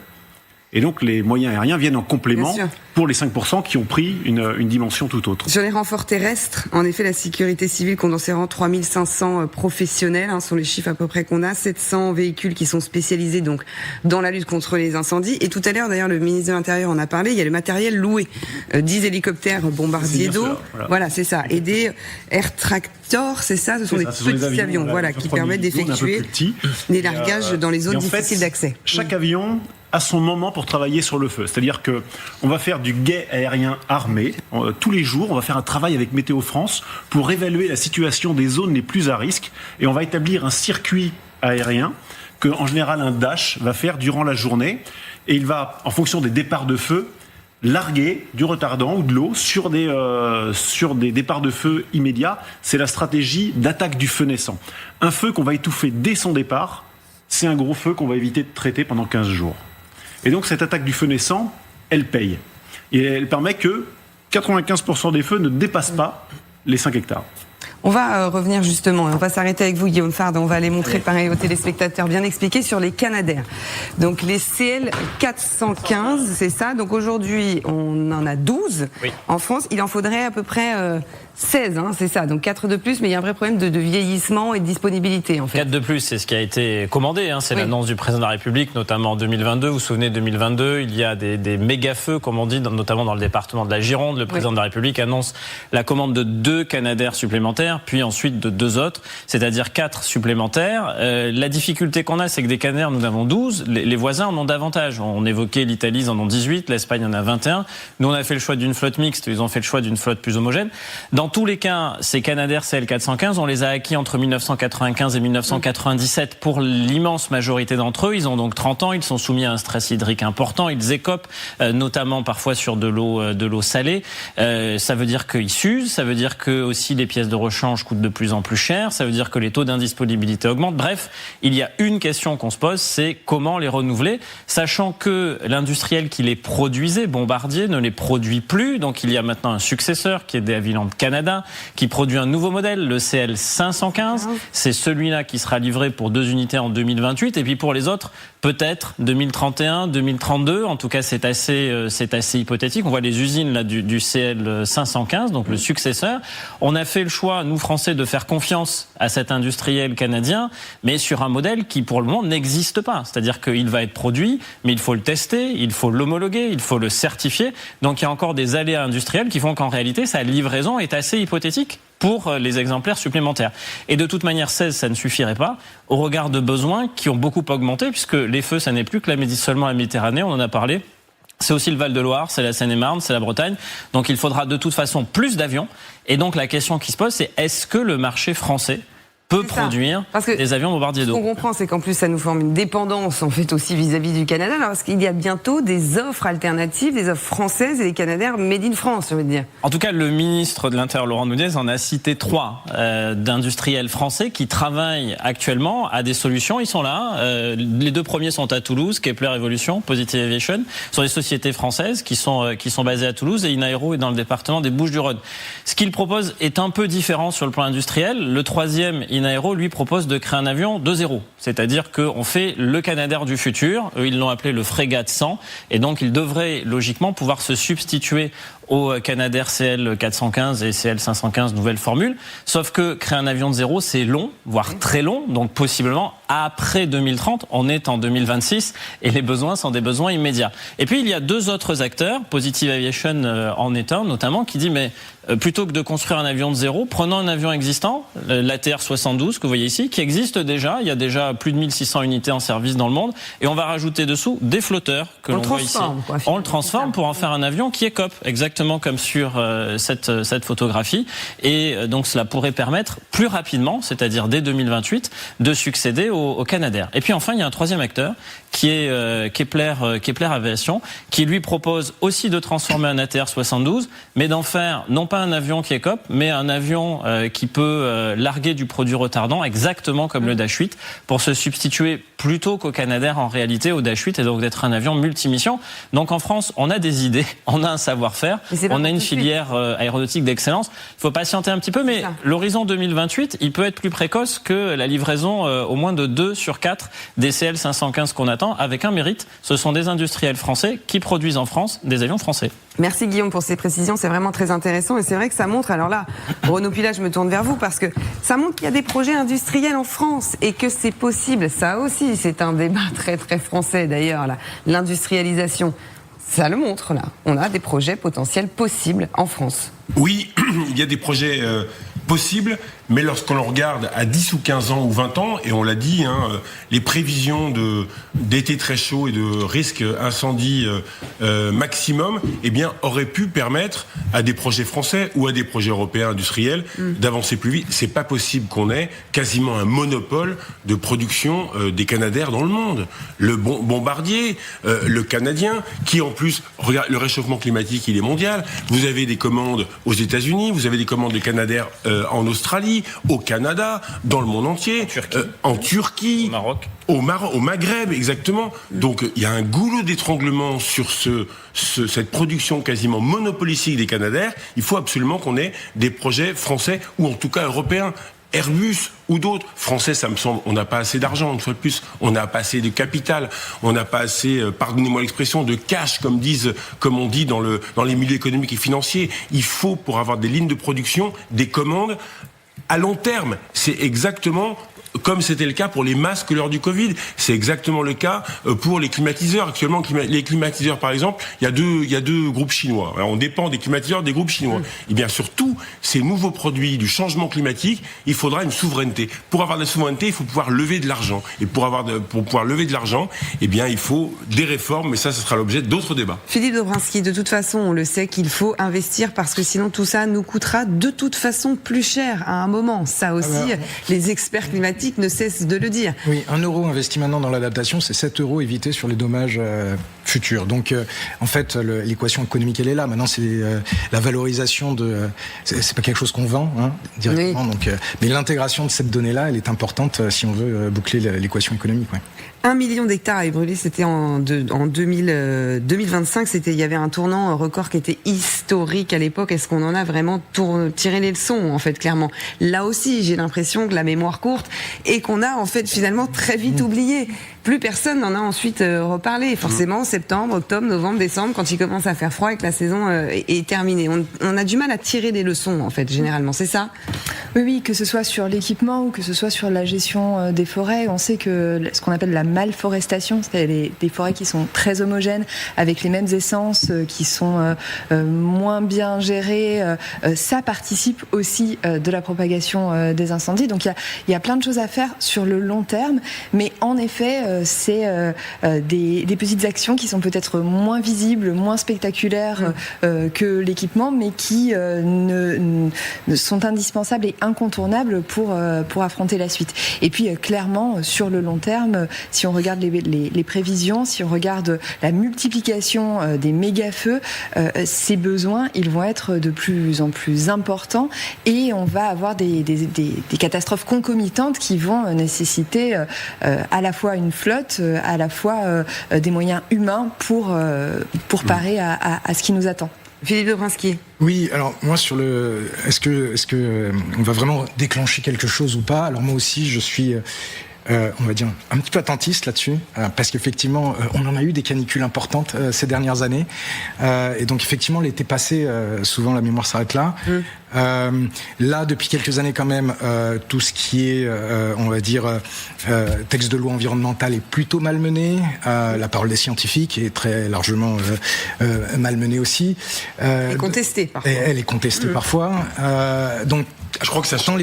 Et donc les moyens aériens viennent en complément pour les 5% qui ont pris une dimension tout autre. Sur les renforts terrestres, en effet, la sécurité civile compte environ 3500 professionnels, sont les chiffres à peu près qu'on a, 700 véhicules qui sont spécialisés donc dans la lutte contre les incendies. Et tout à l'heure, d'ailleurs, le ministre de l'Intérieur en a parlé, il y a le matériel loué, 10 hélicoptères bombardiers d'eau, voilà, c'est ça, et des Air Tractor, c'est ça, ce sont des petits avions, qui permettent d'effectuer des largages dans les zones difficiles d'accès. Chaque avion a son moment pour travailler sur le feu. C'est-à-dire que on va faire du guet aérien armé. Tous les jours, on va faire un travail avec Météo France pour évaluer la situation des zones les plus à risque et on va établir un circuit aérien que, en général, un Dash va faire durant la journée et il va, en fonction des départs de feu, larguer du retardant ou de l'eau sur des départs de feu immédiats. C'est la stratégie d'attaque du feu naissant. Un feu qu'on va étouffer dès son départ, c'est un gros feu qu'on va éviter de traiter pendant 15 jours. Et donc cette attaque du feu naissant, elle paye. Et elle permet que 95% des feux ne dépassent pas les 5 hectares. On va revenir justement, on va s'arrêter avec vous Guillaume Fard, on va les montrer pareil aux téléspectateurs, bien expliquer sur les Canadair. Donc les CL 415, c'est ça, donc aujourd'hui on en a 12 en France, il en faudrait à peu près 16, c'est ça, donc 4 de plus, mais il y a un vrai problème de vieillissement et de disponibilité en fait. 4 de plus, c'est ce qui a été commandé, c'est l'annonce du président de la République, notamment en 2022. Vous vous souvenez, 2022, il y a des méga-feux, comme on dit, notamment dans le département de la Gironde. Le président de la République annonce la commande de 2 Canadair supplémentaires, puis ensuite de 2 autres, c'est-à-dire 4 supplémentaires. La difficulté qu'on a, c'est que des Canadair, nous en avons 12, les voisins en ont davantage. On évoquait l'Italie, ils en ont 18, l'Espagne en a 21. Nous, on a fait le choix d'une flotte mixte, ils ont fait le choix d'une flotte plus homogène. Dans tous les cas, ces Canadair CL415, on les a acquis entre 1995 et 1997 pour l'immense majorité d'entre eux. Ils ont donc 30 ans, ils sont soumis à un stress hydrique important, ils écopent notamment parfois sur de l'eau salée. Ça veut dire qu'ils s'usent, ça veut dire que aussi les pièces de rechange coûtent de plus en plus cher, ça veut dire que les taux d'indisponibilité augmentent. Bref, il y a une question qu'on se pose, c'est comment les renouveler, sachant que l'industriel qui les produisait, Bombardier, ne les produit plus. Donc il y a maintenant un successeur qui est de Havilland Canada, qui produit un nouveau modèle, le CL515. C'est celui-là qui sera livré pour 2 unités en 2028. Et puis pour les autres, peut-être 2031, 2032. En tout cas, c'est assez hypothétique. On voit les usines là du CL515, donc le successeur. On a fait le choix, nous Français, de faire confiance à cet industriel canadien, mais sur un modèle qui, pour le moment, n'existe pas. C'est-à-dire qu'il va être produit, mais il faut le tester, il faut l'homologuer, il faut le certifier. Donc il y a encore des aléas industriels qui font qu'en réalité, sa livraison est assez hypothétique pour les exemplaires supplémentaires. Et de toute manière, 16, ça ne suffirait pas, au regard de besoins qui ont beaucoup augmenté, puisque les feux, ça n'est plus que seulement la Méditerranée, on en a parlé. C'est aussi le Val-de-Loire, c'est la Seine-et-Marne, c'est la Bretagne. Donc il faudra de toute façon plus d'avions. Et donc la question qui se pose, c'est est-ce que le marché français peut produire des avions bombardiers d'eau. Ce qu'on comprend, c'est qu'en plus, ça nous forme une dépendance, en fait, aussi vis-à-vis du Canada, parce qu'il y a bientôt des offres alternatives, des offres françaises et des Canadair made in France, j'ai envie de dire. En tout cas, le ministre de l'Intérieur, Laurent Nunez, en a cité 3 d'industriels français qui travaillent actuellement à des solutions. Ils sont là. Les 2 premiers sont à Toulouse, Kepler Evolution, Positive Aviation. Ce sont des sociétés françaises qui sont basées à Toulouse, et Inaero est dans le département des Bouches-du-Rhône. Ce qu'ils proposent est un peu différent sur le plan industriel. Le 3e, Inaero, lui, propose de créer un avion de zéro. C'est-à-dire qu'on fait le Canadair du futur. Eux, ils l'ont appelé le Frégate 100. Et donc, il devrait logiquement pouvoir se substituer au Canadair CL415 et CL515 nouvelle formule. Sauf que créer un avion de zéro, c'est long, voire très long. Donc, possiblement, après 2030, on est en 2026 et les besoins sont des besoins immédiats. Et puis, il y a 2 autres acteurs, Positive Aviation en est un, notamment, qui dit, mais plutôt que de construire un avion de zéro, prenons un avion existant, l'ATR 72 que vous voyez ici, qui existe déjà. Il y a déjà plus de 1600 unités en service dans le monde. Et on va rajouter dessous des flotteurs que l'on voit ici. On le transforme pour en faire un avion qui écope, exactement comme sur cette photographie. Et donc cela pourrait permettre plus rapidement, c'est-à-dire dès 2028, de succéder au Canadair. Et puis enfin, il y a un 3e acteur qui est Kepler Aviation, qui lui propose aussi de transformer un ATR 72, mais d'en faire non pas un avion qui écope, mais un avion qui peut larguer du produit retardant, exactement comme le Dash 8, pour se substituer plutôt qu'au Canadair en réalité au Dash 8 et donc d'être un avion multimission. Donc en France, on a des idées, on a un savoir-faire, on a une filière aéronautique d'excellence. Il faut patienter un petit peu, mais l'horizon 2028, il peut être plus précoce que la livraison au moins de 2 sur 4 des CL515 qu'on attend, avec un mérite, ce sont des industriels français qui produisent en France des avions français. Merci Guillaume pour ces précisions, c'est vraiment très intéressant et c'est vrai que ça montre, alors là, Renaud Pilat, je me tourne vers vous parce que ça montre qu'il y a des projets industriels en France et que c'est possible. Ça aussi, c'est un débat très très français d'ailleurs, là. L'industrialisation. Ça le montre là, on a des projets potentiels possibles en France. Oui, il y a des projets possibles, mais lorsqu'on regarde à 10 ou 15 ans ou 20 ans, et on l'a dit, les prévisions d'été très chaud et de risque incendie maximum, eh bien, auraient pu permettre à des projets français ou à des projets européens industriels d'avancer plus vite. C'est pas possible qu'on ait quasiment un monopole de production des Canadair dans le monde. Le Bombardier, le canadien, qui en plus, regarde, le réchauffement climatique, il est mondial. Vous avez des commandes aux États-Unis, vous avez des commandes de Canadair en Australie, au Canada, dans le monde entier, en Turquie, au Maroc, au Maghreb, exactement. Donc il y a un goulot d'étranglement sur cette production quasiment monopolistique des Canadair. Il faut absolument qu'on ait des projets français ou en tout cas européens. Airbus ou d'autres. Français, ça me semble, on n'a pas assez d'argent, une fois de plus. On n'a pas assez de capital. On n'a pas assez, pardonnez-moi l'expression, de cash, comme on dit dans les milieux économiques et financiers. Il faut, pour avoir des lignes de production, des commandes à long terme. C'est exactement comme c'était le cas pour les masques lors du Covid. C'est exactement le cas pour les climatiseurs. Actuellement, les climatiseurs, par exemple, il y a deux groupes chinois. Alors, on dépend des climatiseurs des groupes chinois. Et bien, sur tous ces nouveaux produits du changement climatique, il faudra une souveraineté. Pour avoir de la souveraineté, il faut pouvoir lever de l'argent. Et pour pouvoir lever de l'argent, eh bien, il faut des réformes, mais ça sera l'objet d'autres débats. Philippe Dobrinski, de toute façon, on le sait qu'il faut investir parce que sinon tout ça nous coûtera de toute façon plus cher à un moment. Ça aussi, les experts climatiques ne cesse de le dire. Oui, 1 euro investi maintenant dans l'adaptation, c'est 7 euros évités sur les dommages futurs. Donc, en fait, l'équation économique, elle est là. Maintenant, c'est la valorisation de... c'est pas quelque chose qu'on vend directement. Oui. Donc, mais l'intégration de cette donnée-là, elle est importante si on veut boucler l'équation économique. Ouais. 1 million d'hectares à brûler, c'était en 2025. Il y avait un tournant record qui était historique à l'époque. Est-ce qu'on en a vraiment tiré les leçons, en fait, clairement? Là aussi, j'ai l'impression que la mémoire courte et qu'on a, en fait, finalement, très vite oublié. Plus personne n'en a ensuite reparlé. Forcément, septembre, octobre, novembre, décembre, quand il commence à faire froid et que la saison est terminée. On a du mal à tirer des leçons, en fait, généralement. C'est ça? Oui, que ce soit sur l'équipement ou que ce soit sur la gestion des forêts. On sait que ce qu'on appelle la malforestation, c'est-à-dire des forêts qui sont très homogènes, avec les mêmes essences, qui sont moins bien gérées, ça participe aussi de la propagation des incendies. Donc il y a plein de choses à faire sur le long terme, mais en effet, c'est des petites actions qui sont peut-être moins visibles, moins spectaculaires que l'équipement, mais qui sont indispensables et incontournables pour affronter la suite. Et puis clairement, sur le long terme, si on regarde les prévisions, si on regarde la multiplication des méga-feux, ces besoins, ils vont être de plus en plus importants et on va avoir des catastrophes concomitantes qui vont nécessiter à la fois une flotte, à la fois des moyens humains pour parer à ce qui nous attend. Philippe Dobrinski. Oui, alors moi sur est-ce que on va vraiment déclencher quelque chose ou pas? Alors moi aussi je suis on va dire un petit peu attentiste là-dessus, parce qu'effectivement on en a eu des canicules importantes ces dernières années, et donc effectivement l'été passé souvent la mémoire s'arrête là. Là depuis quelques années quand même tout ce qui est on va dire texte de loi environnementale est plutôt malmené, la parole des scientifiques est très largement malmenée aussi, et contestée parfois. Elle est contestée parfois, donc je crois que ça change.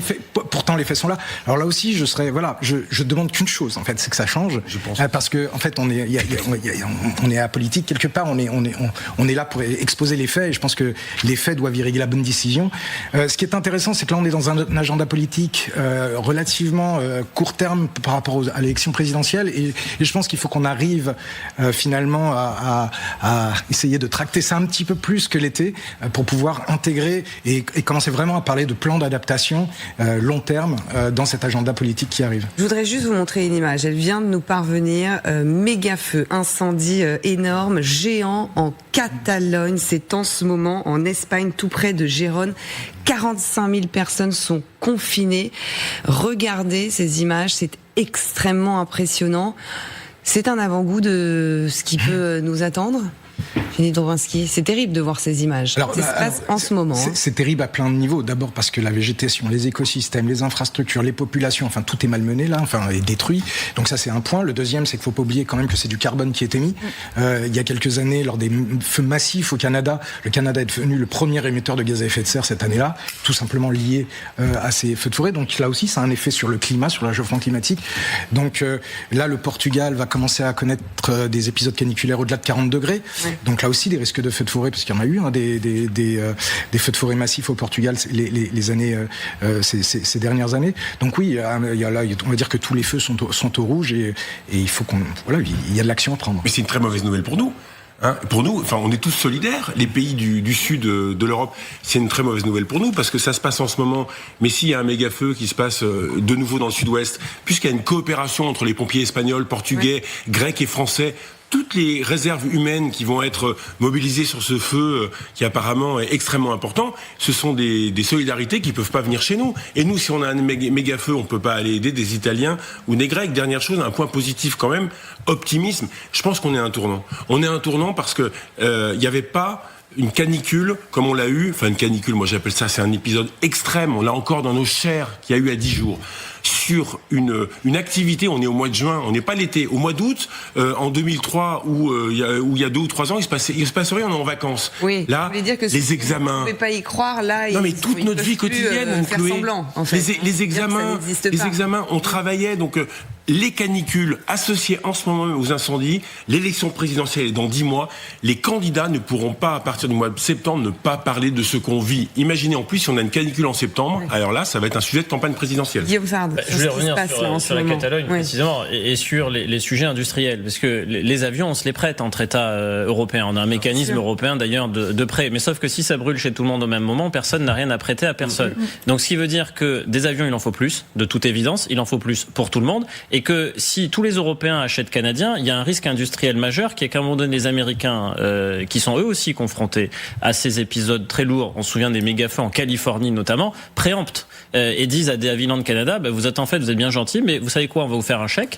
Pourtant les faits sont là. Alors là aussi je demande qu'une chose en fait, c'est que ça change. Je pense. Parce que en fait on est apolitique quelque part, on est là pour exposer les faits et je pense que les faits doivent irriguer la bonne décision. Ce qui est intéressant, c'est que là, on est dans un agenda politique relativement court terme par rapport à l'élection présidentielle, et je pense qu'il faut qu'on arrive finalement à essayer de tracter ça un petit peu plus que l'été pour pouvoir intégrer et commencer vraiment à parler de plans d'adaptation long terme dans cet agenda politique qui arrive. Je voudrais juste vous montrer une image. Elle vient de nous parvenir. Méga feu, incendie énorme, géant en Catalogne. C'est en ce moment en Espagne, tout près de Gérone. 45 000 personnes sont confinées. Regardez ces images, c'est extrêmement impressionnant. C'est un avant-goût de ce qui peut nous attendre. Philippe Drobinski, c'est terrible de voir ces images. Ça se passe en ce moment. C'est terrible à plein de niveaux. D'abord parce que la végétation, les écosystèmes, les infrastructures, les populations, enfin tout est malmené là, enfin est détruit. Donc ça c'est un point. Le deuxième, c'est qu'il faut pas oublier quand même que c'est du carbone qui est émis. Il y a quelques années, lors des feux massifs au Canada, le Canada est devenu le premier émetteur de gaz à effet de serre cette année-là, tout simplement lié à ces feux de forêt. Donc là aussi, ça a un effet sur le climat, sur le réchauffement climatique. Donc là, le Portugal va commencer à connaître des épisodes caniculaires au-delà de 40 degrés. Donc là aussi des risques de feux de forêt, parce qu'il y en a eu des feux de forêt massifs au Portugal les années ces dernières années. Donc oui, on va dire que tous les feux sont au rouge et il faut il y a de l'action à prendre. Mais c'est une très mauvaise nouvelle pour nous. Pour nous, on est tous solidaires. Les pays du sud de l'Europe, c'est une très mauvaise nouvelle pour nous parce que ça se passe en ce moment. Mais s'il y a un méga feu qui se passe de nouveau dans le sud-ouest, puisqu'il y a une coopération entre les pompiers espagnols, portugais, grecs et français, toutes les réserves humaines qui vont être mobilisées sur ce feu qui apparemment est extrêmement important, ce sont des solidarités qui peuvent pas venir chez nous. Et nous, si on a un méga feu, on peut pas aller aider des Italiens ou des Grecs. Dernière chose, un point positif quand même, optimisme. Je pense qu'on est à un tournant. On est à un tournant parce que il y avait pas une canicule comme on l'a eu. Enfin, une canicule, moi j'appelle ça, c'est un épisode extrême. On l'a encore dans nos chairs qu'il y a eu à 10 jours. Sur une activité, on est au mois de juin, on n'est pas l'été. Au mois d'août, en 2003, où il y a 2 ou 3 ans, il se passe rien, on est en vacances. Oui, là, dire que les examens. Vous ne pouvez pas y croire, là. Non, mais toute notre vie quotidienne, faire semblant, en fait. Les examens, on travaillait, donc les canicules associées en ce moment même aux incendies, l'élection présidentielle est dans 10 mois, les candidats ne pourront pas, à partir du mois de septembre, ne pas parler de ce qu'on vit. Imaginez en plus si on a une canicule en septembre, alors là, ça va être un sujet de campagne présidentielle. Guillaume Sard, je voulais revenir sur la Catalogne, précisément, et sur les sujets industriels, parce que les avions, on se les prête entre États européens. On a un mécanisme européen d'ailleurs de prêt, mais sauf que si ça brûle chez tout le monde au même moment, personne n'a rien à prêter à personne. Donc ce qui veut dire que des avions, il en faut plus, de toute évidence, il en faut plus pour tout le monde, et que si tous les Européens achètent canadiens, il y a un risque industriel majeur qui est qu'à un moment donné, les Américains, qui sont eux aussi confrontés à ces épisodes très lourds, on se souvient des méga-feux en Californie notamment, préemptent et disent à des Havilland Canada, vous êtes bien gentils, mais vous savez quoi, on va vous faire un chèque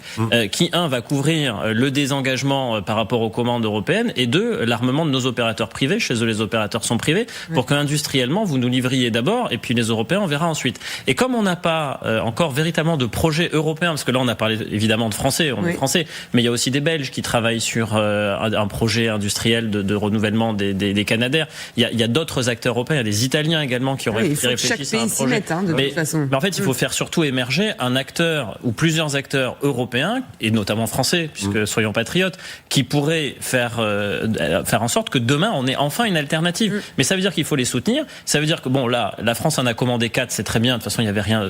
qui, va couvrir le désengagement par rapport aux commandes européennes, et 2, l'armement de nos opérateurs privés, chez eux les opérateurs sont privés, pour qu'industriellement vous nous livriez d'abord, et puis les Européens on verra ensuite. Et comme on n'a pas encore véritablement de projet européen, parce que là on a parlé évidemment de français, on est français, mais il y a aussi des Belges qui travaillent sur un projet industriel de renouvellement des Canadair. Il y a d'autres acteurs européens, il y a des Italiens également qui réfléchissent à un projet. Mais en fait, il faut faire surtout émerger un acteur ou plusieurs acteurs européens, et notamment français, puisque soyons patriotes, qui pourraient faire en sorte que demain on ait enfin une alternative. Mais ça veut dire qu'il faut les soutenir. Ça veut dire que là, la France en a commandé 4, c'est très bien. De toute façon, il y avait rien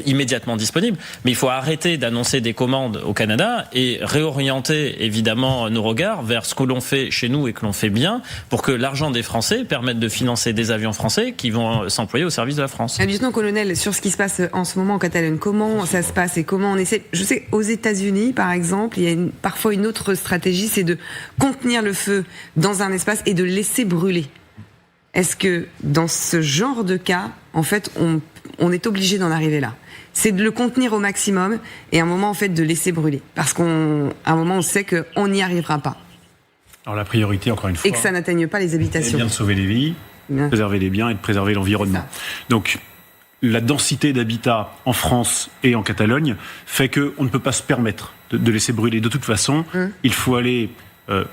immédiatement disponible. Mais il faut arrêter d'annoncer des commandes au Canada et réorienter évidemment nos regards vers ce que l'on fait chez nous et que l'on fait bien, pour que l'argent des Français permette de financer des avions français qui vont s'employer au service de la France. Lieutenant-colonel, sur ce qui se passe en ce moment en Catalogne, comment ça se passe et comment on essaie... Je sais, aux États-Unis, par exemple, il y a parfois une autre stratégie, c'est de contenir le feu dans un espace et de laisser brûler. Est-ce que dans ce genre de cas, en fait, on est obligé d'en arriver là? C'est de le contenir au maximum et à un moment, en fait, de laisser brûler. Parce qu'à un moment, on sait qu'on n'y arrivera pas. Alors la priorité, encore une fois... Et que ça n'atteigne pas les habitations. C'est bien de sauver les vies, de préserver les biens et de préserver l'environnement. Donc, la densité d'habitat en France et en Catalogne fait qu'on ne peut pas se permettre de laisser brûler. De toute façon, il faut aller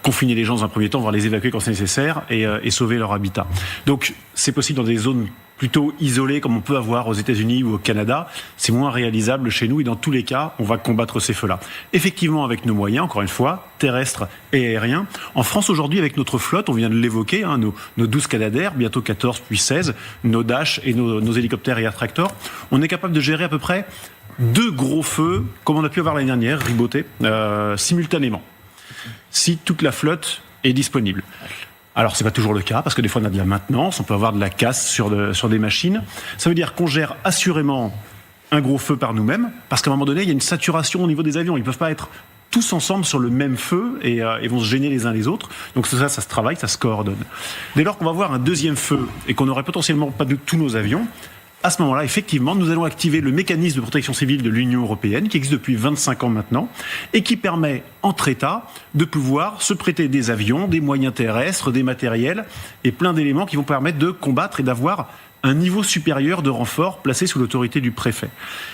confiner les gens dans un premier temps, voire les évacuer quand c'est nécessaire et sauver leur habitat. Donc c'est possible dans des zones plutôt isolées comme on peut avoir aux États-Unis ou au Canada. C'est moins réalisable chez nous et dans tous les cas, on va combattre ces feux-là. Effectivement, avec nos moyens, encore une fois, terrestres et aériens. En France aujourd'hui, avec notre flotte, on vient de l'évoquer, nos 12 Canadair, bientôt 14 puis 16, nos Dash et nos hélicoptères et Air Tractor, on est capable de gérer à peu près 2 gros feux, comme on a pu avoir l'année dernière, ribotés, simultanément, si toute la flotte est disponible. Alors, c'est pas toujours le cas, parce que des fois, on a de la maintenance, on peut avoir de la casse sur des machines. Ça veut dire qu'on gère assurément un gros feu par nous-mêmes, parce qu'à un moment donné, il y a une saturation au niveau des avions. Ils peuvent pas être tous ensemble sur le même feu et vont se gêner les uns les autres. Donc ça se travaille, ça se coordonne. Dès lors qu'on va avoir un deuxième feu et qu'on n'aurait potentiellement pas de tous nos avions, à ce moment-là, effectivement, nous allons activer le mécanisme de protection civile de l'Union européenne, qui existe depuis 25 ans maintenant, et qui permet, entre États, de pouvoir se prêter des avions, des moyens terrestres, des matériels, et plein d'éléments qui vont permettre de combattre et d'avoir un niveau supérieur de renfort placé sous l'autorité du préfet.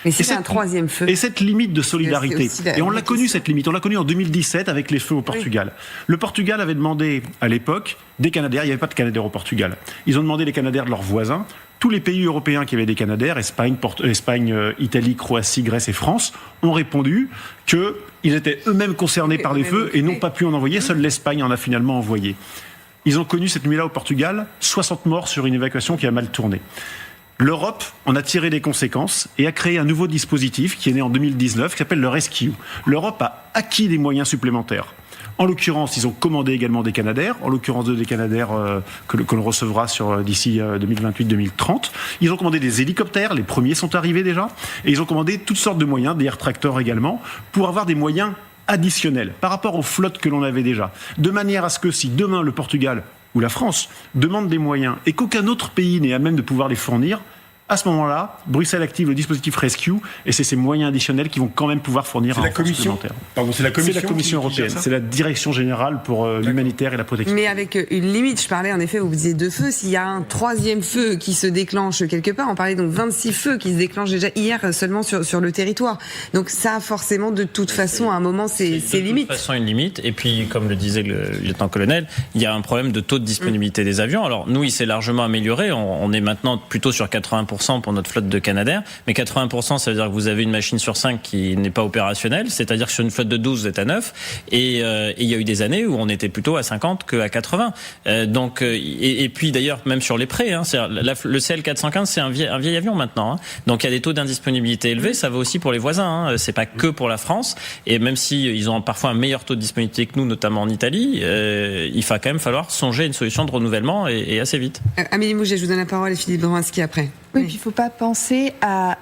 Mais c'est un troisième feu. Et cette limite de solidarité, et on l'a connue cette limite, on l'a connue en 2017 avec les feux au Portugal. Oui. Le Portugal avait demandé à l'époque des Canadair, il n'y avait pas de Canadair au Portugal. Ils ont demandé les Canadair de leurs voisins. Tous les pays européens qui avaient des Canadair, Espagne, Italie, Croatie, Grèce et France, ont répondu qu'ils étaient eux-mêmes concernés par des feux et n'ont pas pu en envoyer. Seule l'Espagne en a finalement envoyé. Ils ont connu cette nuit-là au Portugal 60 morts sur une évacuation qui a mal tourné. L'Europe en a tiré les conséquences et a créé un nouveau dispositif qui est né en 2019 qui s'appelle le Rescue. L'Europe a acquis des moyens supplémentaires. En l'occurrence, ils ont commandé également des Canadair, en l'occurrence des Canadair que l'on recevra d'ici 2028-2030. Ils ont commandé des hélicoptères, les premiers sont arrivés déjà, et ils ont commandé toutes sortes de moyens, des Air Tractor également, pour avoir des moyens additionnels par rapport aux flottes que l'on avait déjà. De manière à ce que si demain le Portugal ou la France demande des moyens et qu'aucun autre pays n'est à même de pouvoir les fournir, à ce moment-là, Bruxelles active le dispositif Rescue et c'est ces moyens additionnels qui vont quand même pouvoir fournir un renfort supplémentaire. C'est la Commission européenne, c'est la Direction générale pour l'humanitaire et la protection. Mais avec une limite, je parlais en effet, vous disiez 2 feux, s'il y a un troisième feu qui se déclenche quelque part, on parlait donc 26 feux qui se déclenchent déjà hier seulement sur le territoire. Donc ça a forcément de toute façon à un moment ses limites. De toute façon une limite et puis comme le disait le lieutenant-colonel, il y a un problème de taux de disponibilité des avions. Alors nous, il s'est largement amélioré, on est maintenant plutôt sur 80% pour notre flotte de Canadair, mais 80% ça veut dire que vous avez une machine sur 5 qui n'est pas opérationnelle, c'est-à-dire que sur une flotte de 12 vous êtes à 9 et il y a eu des années où on était plutôt à 50 qu'à 80. Et puis d'ailleurs même sur les prêts, le CL415 c'est un vieil avion maintenant, donc il y a des taux d'indisponibilité élevés, ça vaut aussi pour les voisins, c'est pas que pour la France, et même si ils ont parfois un meilleur taux de disponibilité que nous, notamment en Italie, il va quand même falloir songer à une solution de renouvellement et assez vite. Amélie Mouget, je vous donne la parole et Philippe Bronski après. Oui, puis il ne faut pas penser à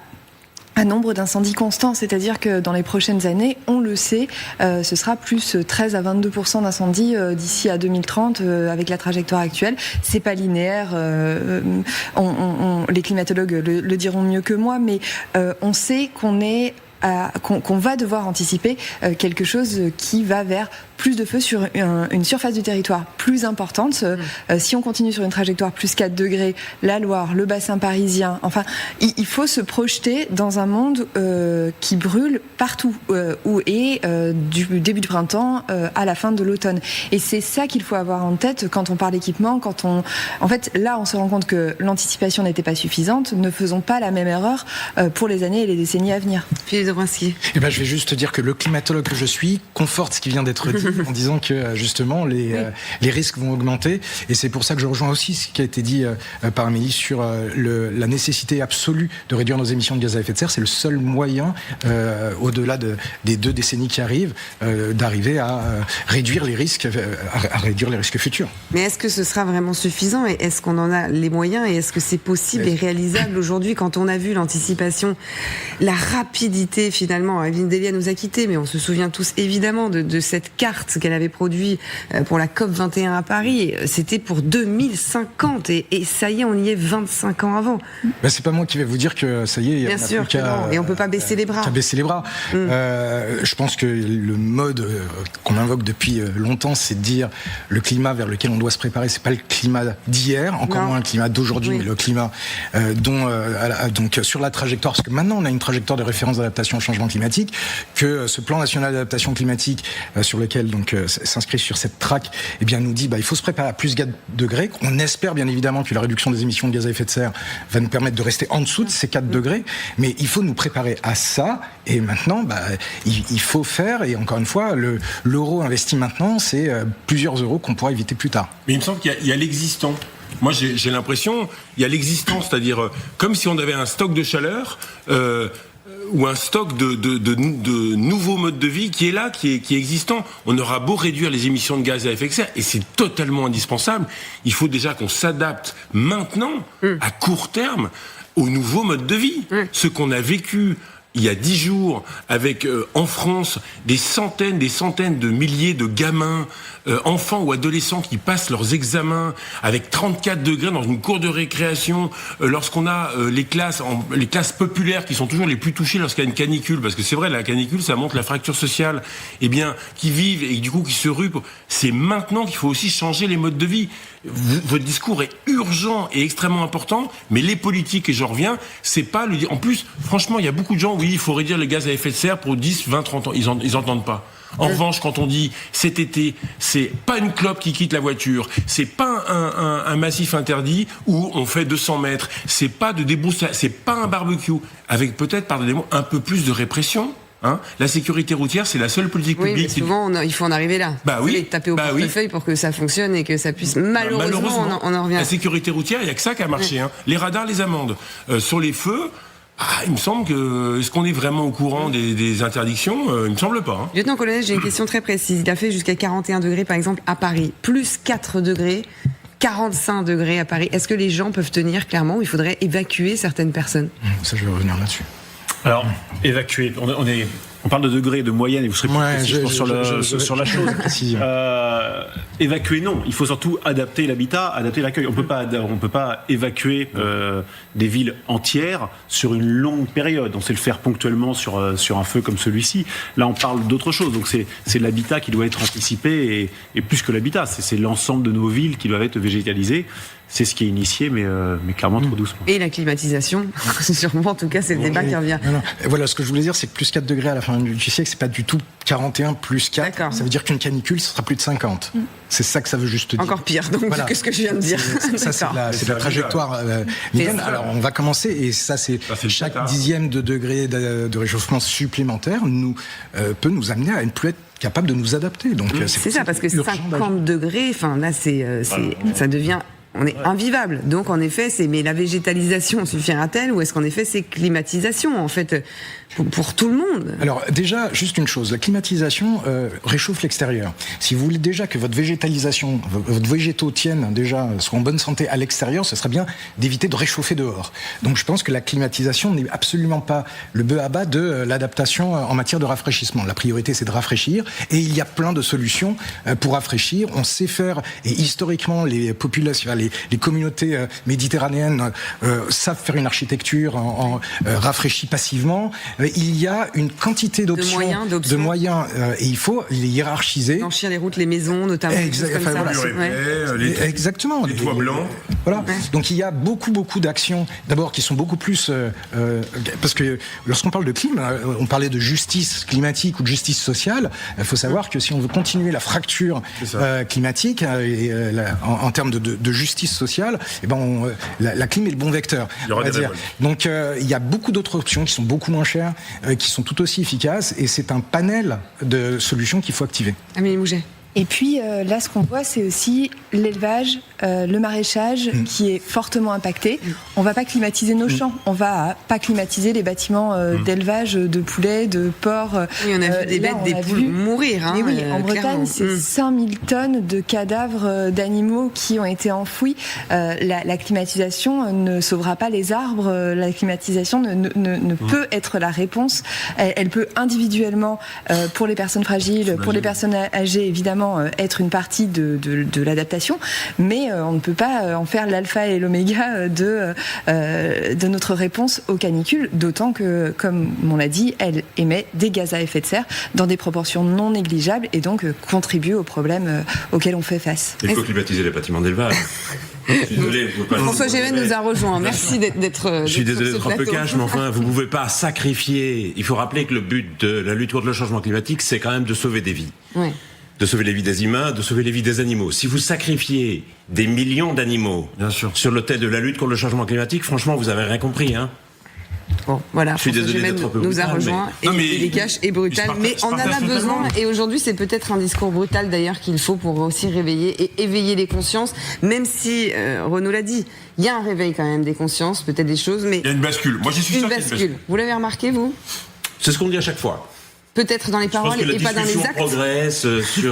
un nombre d'incendies constants, c'est-à-dire que dans les prochaines années, on le sait, ce sera plus 13 à 22% d'incendies d'ici à 2030 avec la trajectoire actuelle. C'est pas linéaire, les climatologues le diront mieux que moi, mais on sait qu'on va devoir anticiper quelque chose qui va vers plus de feux sur une surface du territoire plus importante. Si on continue sur une trajectoire plus 4 degrés, la Loire, le bassin parisien, enfin, il faut se projeter dans un monde qui brûle partout, du début du printemps à la fin de l'automne. Et c'est ça qu'il faut avoir en tête quand on parle d'équipement, en fait, là, on se rend compte que l'anticipation n'était pas suffisante. Ne faisons pas la même erreur pour les années et les décennies à venir. Philippe de Bronski. Je vais juste dire que le climatologue que je suis conforte ce qui vient d'être dit en disant que justement les risques vont augmenter et c'est pour ça que je rejoins aussi ce qui a été dit par Amélie sur la nécessité absolue de réduire nos émissions de gaz à effet de serre. C'est le seul moyen au-delà des 2 décennies qui arrivent d'arriver à réduire les risques futurs. Mais est-ce que ce sera vraiment suffisant et est-ce qu'on en a les moyens et est-ce que c'est possible et réalisable aujourd'hui quand on a vu l'anticipation, la rapidité finalement. Evelyne Delia nous a quittés, mais on se souvient tous évidemment de cette carte qu'elle avait produite pour la COP21 à Paris. C'était pour 2050 et ça y est, on y est 25 ans avant. C'est pas moi qui vais vous dire que ça y est, bien sûr que non, et on peut pas baisser les bras. Je pense que le mode qu'on invoque depuis longtemps, c'est de dire le climat vers lequel on doit se préparer, c'est pas le climat d'hier, encore moins le climat d'aujourd'hui, mais le climat donc sur la trajectoire, parce que maintenant on a une trajectoire de référence d'adaptation d'adaptation au changement climatique, que ce plan national d'adaptation climatique sur lequel donc s'inscrit sur cette track, eh bien nous dit il faut se préparer à plus 4 degrés. On espère bien évidemment que la réduction des émissions de gaz à effet de serre va nous permettre de rester en dessous de ces 4 degrés, mais il faut nous préparer à ça. Et maintenant, il faut faire, et encore une fois, l'euro investi maintenant, c'est plusieurs euros qu'on pourra éviter plus tard. Mais il me semble qu'il y a l'existant. Moi, j'ai l'impression, il y a l'existant, c'est-à-dire comme si on avait un stock de chaleur ou un stock de nouveaux modes de vie qui est là, qui est existant. On aura beau réduire les émissions de gaz à effet de serre, et c'est totalement indispensable. Il faut déjà qu'on s'adapte maintenant, à court terme, aux nouveaux modes de vie. Ce qu'on a vécu il y a 10 jours, avec en France des centaines de milliers de gamins, enfants ou adolescents qui passent leurs examens avec 34 degrés dans une cour de récréation, lorsqu'on a les classes populaires qui sont toujours les plus touchées lorsqu'il y a une canicule, parce que c'est vrai, la canicule, ça montre la fracture sociale, qui vivent et du coup qui se ruent. C'est maintenant qu'il faut aussi changer les modes de vie. Votre discours est urgent et extrêmement important, mais les politiques, et j'en reviens, c'est pas le dire. En plus, franchement, il y a beaucoup de gens, oui, il faut réduire les gaz à effet de serre pour 10, 20, 30 ans. Ils entendent pas. En revanche, quand on dit cet été, c'est pas une clope qui quitte la voiture, c'est pas un massif interdit où on fait 200 mètres, c'est pas de débroussailles, c'est pas un barbecue, avec peut-être, pardonnez-moi, un peu plus de répression. La sécurité routière, c'est la seule politique publique. Mais souvent, il faut en arriver là. Taper au portefeuille pour que ça fonctionne et que ça puisse. Malheureusement, on en revient. La sécurité routière, il n'y a que ça qui a marché. Les radars, les amendes. Sur les feux, il me semble que. Est-ce qu'on est vraiment au courant des interdictions ? Il me semble pas. Lieutenant-colonel, j'ai une question très précise. Il a fait jusqu'à 41 degrés, par exemple, à Paris. Plus 4 degrés. 45 degrés à Paris. Est-ce que les gens peuvent tenir clairement ou il faudrait évacuer certaines personnes ? Ça, je vais revenir là-dessus. Alors, évacuer, on parle de degrés, de moyenne, et vous serez plus précis sur la chose. Évacuer, non. Il faut surtout adapter l'habitat, adapter l'accueil. On peut pas évacuer des villes entières sur une longue période. On sait le faire ponctuellement sur un feu comme celui-ci. Là, on parle d'autre chose. Donc, c'est l'habitat qui doit être anticipé, et plus que l'habitat, c'est l'ensemble de nos villes qui doivent être végétalisées. C'est ce qui est initié, mais clairement trop doucement. Et la climatisation, sûrement, en tout cas, c'est le débat qui revient. Non. Voilà, ce que je voulais dire, c'est que plus 4 degrés à la fin du siècle, c'est pas du tout 41 plus 4. D'accord. Ça veut dire qu'une canicule, ce sera plus de 50. C'est ça que ça veut juste dire. Encore pire, donc, que ce que je viens de dire. Ça, c'est la trajectoire. Alors, on va commencer, et ça, c'est chaque dixième de degré de réchauffement supplémentaire peut nous amener à ne plus être capable de nous adapter. Donc, c'est ça, parce que 50 degrés, là, ça devient... On est invivable. Donc, en effet, mais la végétalisation suffira-t-elle, ou est-ce qu'en effet, c'est climatisation, en fait, pour tout le monde ? Alors, déjà, juste une chose. La climatisation réchauffe l'extérieur. Si vous voulez déjà que votre végétalisation, votre végétaux tiennent déjà, soient en bonne santé à l'extérieur, ce serait bien d'éviter de réchauffer dehors. Donc, je pense que la climatisation n'est absolument pas le bœuf à bas de l'adaptation en matière de rafraîchissement. La priorité, c'est de rafraîchir. Et il y a plein de solutions pour rafraîchir. On sait faire, et historiquement, les populations, les communautés méditerranéennes savent faire une architecture rafraîchie passivement. Il y a une quantité d'options, de moyens, et il faut les hiérarchiser. Blanchir les routes, les maisons, notamment. Exactement. Les toits blancs. Voilà. Donc il y a beaucoup d'actions, d'abord qui sont beaucoup plus... parce que lorsqu'on parle de climat, on parlait de justice climatique ou de justice sociale. Il faut savoir que si on veut continuer la fracture climatique en termes de justice sociale, la clim est le bon vecteur. Donc il y a beaucoup d'autres options qui sont beaucoup moins chères, qui sont tout aussi efficaces, et c'est un panel de solutions qu'il faut activer. Amélie Mouget. Et puis là, ce qu'on voit, c'est aussi l'élevage, le maraîchage qui est fortement impacté. On va pas climatiser nos champs, on va pas climatiser les bâtiments d'élevage de poulets, de porcs. Oui, on a vu des bêtes, des poules mourir. Mais oui, en Bretagne, c'est 5000 tonnes de cadavres d'animaux qui ont été enfouis. La climatisation ne sauvera pas les arbres. La climatisation ne peut être la réponse. Elle peut individuellement, pour les personnes fragiles, pour les personnes âgées, évidemment, être une partie de l'adaptation, mais on ne peut pas en faire l'alpha et l'oméga de notre réponse aux canicules, d'autant que, comme on l'a dit, elle émet des gaz à effet de serre dans des proportions non négligeables et donc contribue aux problèmes auxquels on fait face. Il faut climatiser les bâtiments d'élevage. Désolé, François Gémen nous a rejoint. Merci d'être. Je suis désolé d'être un peu cash, mais enfin, vous ne pouvez pas sacrifier. Il faut rappeler que le but de la lutte contre le changement climatique, c'est quand même de sauver des vies. Oui. De sauver les vies des humains, de sauver les vies des animaux. Si vous sacrifiez des millions d'animaux sur l'autel de la lutte contre le changement climatique, franchement, vous avez rien compris, hein. Bon, voilà, je suis désolé d'être un peu nous a brutal, rejoint il est cash et brutal, mais on en a besoin. Et aujourd'hui, c'est peut-être un discours brutal d'ailleurs qu'il faut pour aussi réveiller et éveiller les consciences, même si Renaud l'a dit, il y a un réveil quand même des consciences, peut-être des choses, mais il y a une bascule. Moi, j'y suis sûr qu'il y a une bascule. Vous l'avez remarqué, vous? C'est ce qu'on dit à chaque fois. Peut-être dans les paroles et pas dans les actes. La discussion progresse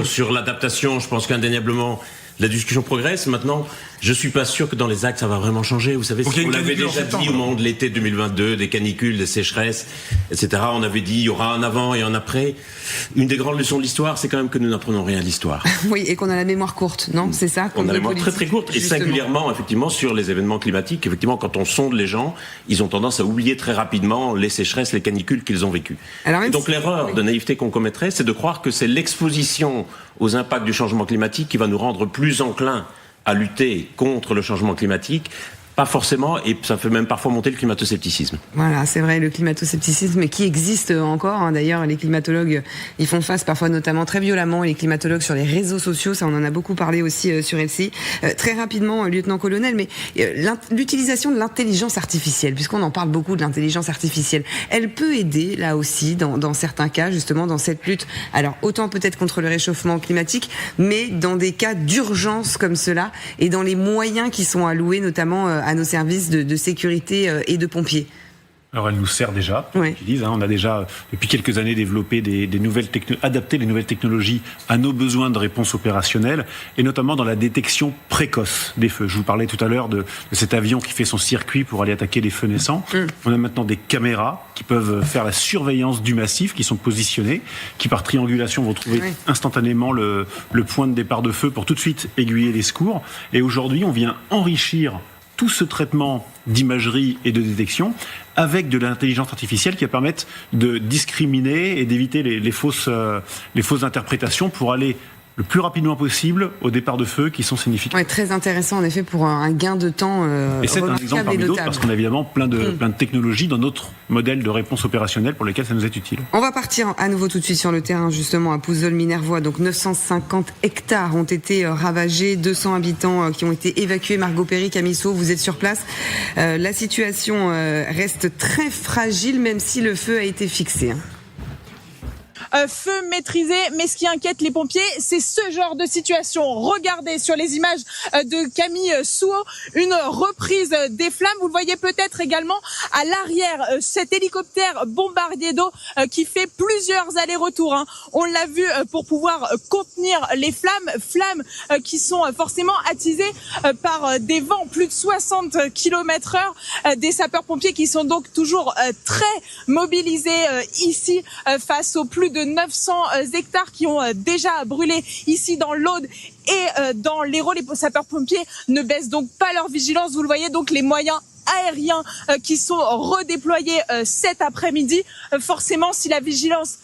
sur l'adaptation. Je pense qu'indéniablement, la discussion progresse. Maintenant, je suis pas sûr que dans les actes, ça va vraiment changer. Vous savez, on l'avait déjà dit au moment de l'été 2022, des canicules, des sécheresses, etc. On avait dit, il y aura un avant et un après. Une des grandes leçons de l'histoire, c'est quand même que nous n'apprenons rien de l'histoire. Oui, et qu'on a la mémoire courte, non? C'est ça? On a la mémoire très très courte, justement. Et singulièrement, effectivement, sur les événements climatiques. Effectivement, quand on sonde les gens, ils ont tendance à oublier très rapidement les sécheresses, les canicules qu'ils ont vécues. Et donc l'erreur de naïveté qu'on commettrait, c'est de croire que c'est l'exposition aux impacts du changement climatique qui va nous rendre plus enclins à lutter contre le changement climatique. Pas forcément, et ça fait même parfois monter le climato-scepticisme. Voilà, c'est vrai, le climato-scepticisme qui existe encore. Hein. D'ailleurs, les climatologues, ils font face parfois notamment très violemment, les climatologues sur les réseaux sociaux, ça on en a beaucoup parlé aussi sur LCI. Très rapidement, lieutenant-colonel, mais l'utilisation de l'intelligence artificielle, puisqu'on en parle beaucoup de l'intelligence artificielle, elle peut aider là aussi dans certains cas, justement, dans cette lutte. Alors, autant peut-être contre le réchauffement climatique, mais dans des cas d'urgence comme cela, et dans les moyens qui sont alloués notamment à nos services de sécurité et de pompiers. Alors elle nous sert déjà, oui. On a déjà depuis quelques années développé adapté les nouvelles technologies à nos besoins de réponse opérationnelle, et notamment dans la détection précoce des feux. Je vous parlais tout à l'heure de cet avion qui fait son circuit pour aller attaquer les feux naissants. On a maintenant des caméras qui peuvent faire la surveillance du massif, qui sont positionnées, qui par triangulation vont trouver instantanément le point de départ de feu pour tout de suite aiguiller les secours. Et aujourd'hui, on vient enrichir tout ce traitement d'imagerie et de détection avec de l'intelligence artificielle qui va permettre de discriminer et d'éviter les fausses interprétations pour aller le plus rapidement possible au départ de feu qui sont significatifs. Ouais, très intéressant en effet pour un gain de temps et c'est un exemple parmi d'autres parce qu'on a évidemment plein de technologies dans notre modèle de réponse opérationnelle pour lesquelles ça nous est utile. On va partir à nouveau tout de suite sur le terrain justement à Pouzol-Minervois. Donc 950 hectares ont été ravagés, 200 habitants qui ont été évacués. Margot Perry, Camille Sau, vous êtes sur place. La situation reste très fragile même si le feu a été fixé. Feu maîtrisé, mais ce qui inquiète les pompiers, c'est ce genre de situation. Regardez sur les images de Camille Sau, une reprise des flammes. Vous le voyez peut-être également à l'arrière, cet hélicoptère bombardier d'eau qui fait plusieurs allers-retours. Hein. On l'a vu pour pouvoir contenir les flammes qui sont forcément attisées par des vents plus de 60 km/h. Des sapeurs-pompiers qui sont donc toujours très mobilisés ici face aux plus de 900 hectares qui ont déjà brûlé ici dans l'Aude et dans l'Hérault. Les sapeurs-pompiers ne baissent donc pas leur vigilance. Vous le voyez, donc les moyens aériens qui sont redéployés cet après-midi. Forcément, si la vigilance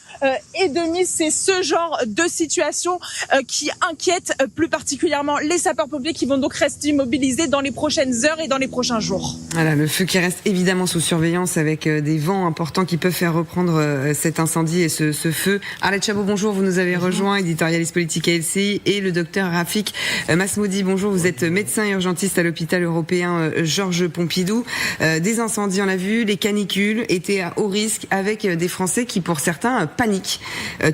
est de mise, c'est ce genre de situation qui inquiète plus particulièrement les sapeurs-pompiers qui vont donc rester mobilisés dans les prochaines heures et dans les prochains jours. Voilà, le feu qui reste évidemment sous surveillance avec des vents importants qui peuvent faire reprendre cet incendie et ce feu. Arlette Chabot, bonjour, vous nous avez rejoint, éditorialiste politique à LCI, et le docteur Rafik Masmoudi, bonjour, vous êtes médecin et urgentiste à l'hôpital européen Georges Pompidou. Des incendies, on l'a vu, les canicules étaient à haut risque avec des Français qui, pour certains, paniquent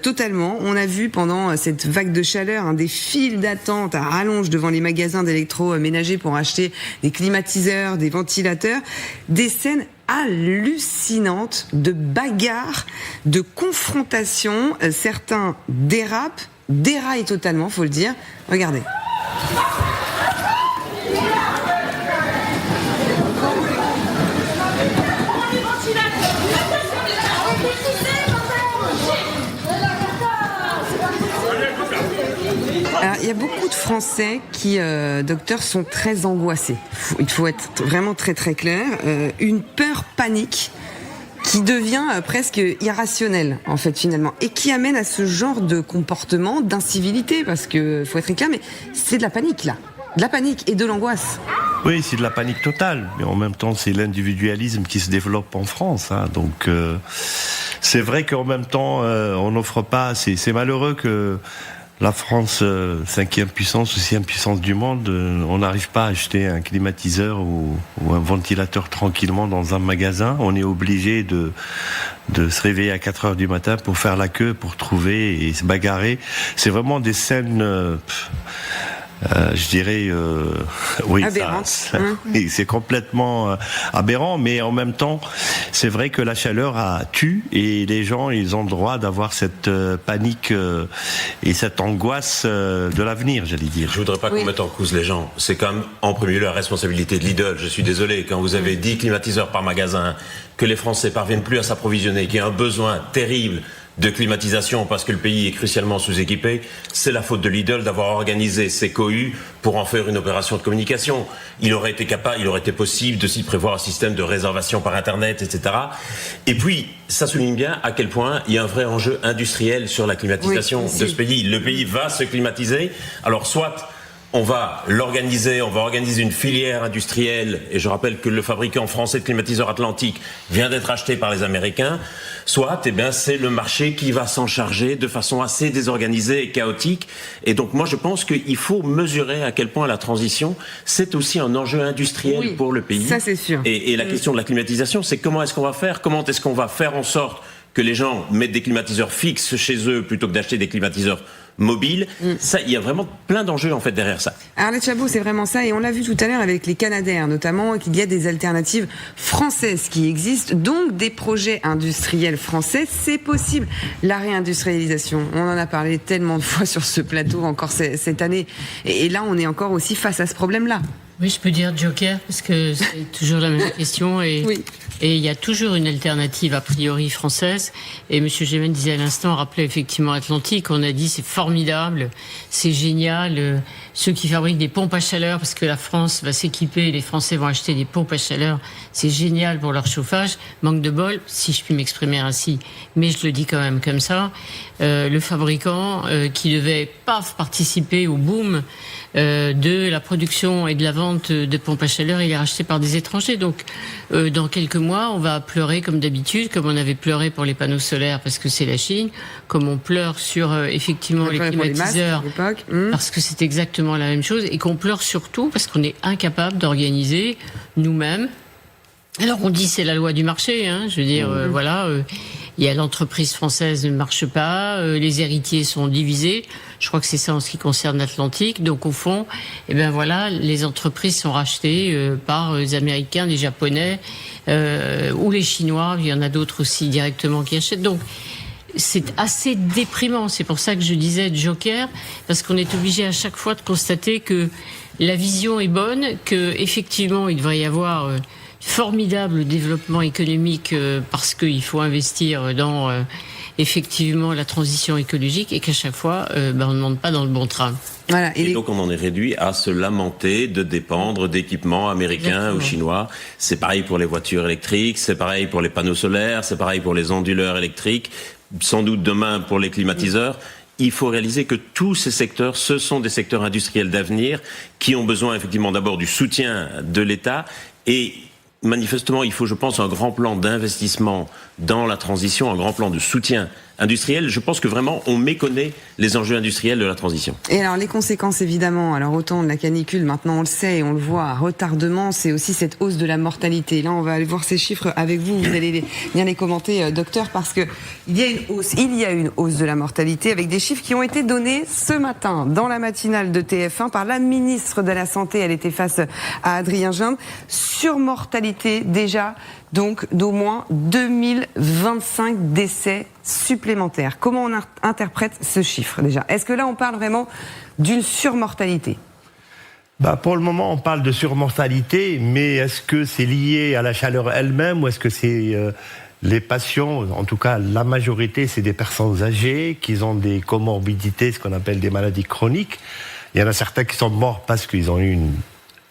totalement. On a vu pendant cette vague de chaleur des files d'attente à rallonge devant les magasins d'électroménager pour acheter des climatiseurs, des ventilateurs, des scènes hallucinantes de bagarres, de confrontations. Certains déraillent totalement, faut le dire. Regardez. Alors, il y a beaucoup de Français qui, docteur, sont très angoissés. Il faut être vraiment très très clair. Une peur panique qui devient presque irrationnelle, en fait, finalement, et qui amène à ce genre de comportement, d'incivilité, parce que faut être très clair, mais c'est de la panique, là. de la panique et de l'angoisse. Oui, c'est de la panique totale, mais en même temps, c'est l'individualisme qui se développe en France. Donc, c'est vrai qu'en même temps, on n'offre pas. C'est malheureux que la France, 5e puissance ou 6e puissance du monde, on n'arrive pas à acheter un climatiseur ou un ventilateur tranquillement dans un magasin. On est obligé de se réveiller à 4 heures du matin pour faire la queue, pour trouver et se bagarrer. C'est vraiment des scènes... je dirais, oui, c'est complètement aberrant, mais en même temps, c'est vrai que la chaleur tue et les gens, ils ont le droit d'avoir cette panique et cette angoisse de l'avenir, j'allais dire. Je voudrais pas qu'on mette en cause les gens. C'est quand même en premier lieu la responsabilité de Lidl. Je suis désolé, quand vous avez 10 climatiseurs par magasin, que les Français parviennent plus à s'approvisionner, qu'il y a un besoin terrible de climatisation parce que le pays est crucialement sous-équipé, c'est la faute de Lidl d'avoir organisé ses cohues pour en faire une opération de communication. Il aurait été possible de s'y prévoir un système de réservation par Internet, etc. Et puis, ça souligne bien à quel point il y a un vrai enjeu industriel sur la climatisation de ce pays. Le pays va se climatiser. Alors, soit on va organiser une filière industrielle, et je rappelle que le fabricant français de climatiseurs Atlantique vient d'être acheté par les Américains, soit c'est le marché qui va s'en charger de façon assez désorganisée et chaotique. Et donc moi je pense qu'il faut mesurer à quel point la transition, c'est aussi un enjeu industriel pour le pays. Ça c'est sûr. Et la question de la climatisation, c'est comment est-ce qu'on va faire en sorte que les gens mettent des climatiseurs fixes chez eux plutôt que d'acheter des climatiseurs mobiles. Ça, il y a vraiment plein d'enjeux en fait derrière ça. Arlette Chabot, c'est vraiment ça, et on l'a vu tout à l'heure avec les Canadair notamment, qu'il y a des alternatives françaises qui existent, donc des projets industriels français, c'est possible. La réindustrialisation, on en a parlé tellement de fois sur ce plateau encore cette année, et là on est encore aussi face à ce problème-là. Oui, je peux dire joker, parce que c'est toujours la même question, et il y a toujours une alternative a priori française, et M. Gémen disait à l'instant, rappelait effectivement Atlantique, on a dit c'est formidable, c'est génial, ceux qui fabriquent des pompes à chaleur, parce que la France va s'équiper, les Français vont acheter des pompes à chaleur, c'est génial pour leur chauffage, manque de bol, si je puis m'exprimer ainsi, mais je le dis quand même comme ça, le fabricant qui devait participer au boom de la production et de la vente de pompes à chaleur, il est racheté par des étrangers. Donc, dans quelques mois, on va pleurer comme d'habitude, comme on avait pleuré pour les panneaux solaires parce que c'est la Chine, comme on pleure sur effectivement les climatiseurs parce que c'est exactement la même chose, et qu'on pleure surtout parce qu'on est incapable d'organiser nous-mêmes. Alors on dit c'est la loi du marché, je veux dire il y a l'entreprise française ne marche pas, les héritiers sont divisés. Je crois que c'est ça en ce qui concerne l'Atlantique. Donc au fond, les entreprises sont rachetées par les Américains, les Japonais ou les Chinois. Il y en a d'autres aussi directement qui achètent. Donc c'est assez déprimant. C'est pour ça que je disais joker, parce qu'on est obligé à chaque fois de constater que la vision est bonne, que effectivement il devrait y avoir formidable développement économique parce qu'il faut investir dans effectivement la transition écologique, et qu'à chaque fois on ne monte pas dans le bon train. Voilà, et donc on en est réduit à se lamenter de dépendre d'équipements américains ou chinois. C'est pareil pour les voitures électriques, c'est pareil pour les panneaux solaires, c'est pareil pour les onduleurs électriques, sans doute demain pour les climatiseurs. Il faut réaliser que tous ces secteurs, ce sont des secteurs industriels d'avenir qui ont besoin effectivement d'abord du soutien de l'État, et manifestement, il faut, je pense, un grand plan d'investissement dans la transition, un grand plan de soutien industriel. Je pense que vraiment, on méconnaît les enjeux industriels de la transition. Et alors, les conséquences, évidemment, alors autant de la canicule, maintenant on le sait et on le voit, retardement, c'est aussi cette hausse de la mortalité. Là, on va aller voir ces chiffres avec vous, vous allez bien les commenter, docteur, parce que il y a une hausse de la mortalité avec des chiffres qui ont été donnés ce matin dans la matinale de TF1 par la ministre de la Santé. Elle était face à Adrien Gindre. Surmortalité déjà, donc d'au moins 2025 décès supplémentaires. Comment on interprète ce chiffre déjà? Est-ce que là on parle vraiment d'une surmortalité? Pour le moment on parle de surmortalité, mais est-ce que c'est lié à la chaleur elle-même, ou est-ce que c'est les patients, en tout cas la majorité, c'est des personnes âgées qui ont des comorbidités, ce qu'on appelle des maladies chroniques. Il y en a certains qui sont morts parce qu'ils ont eu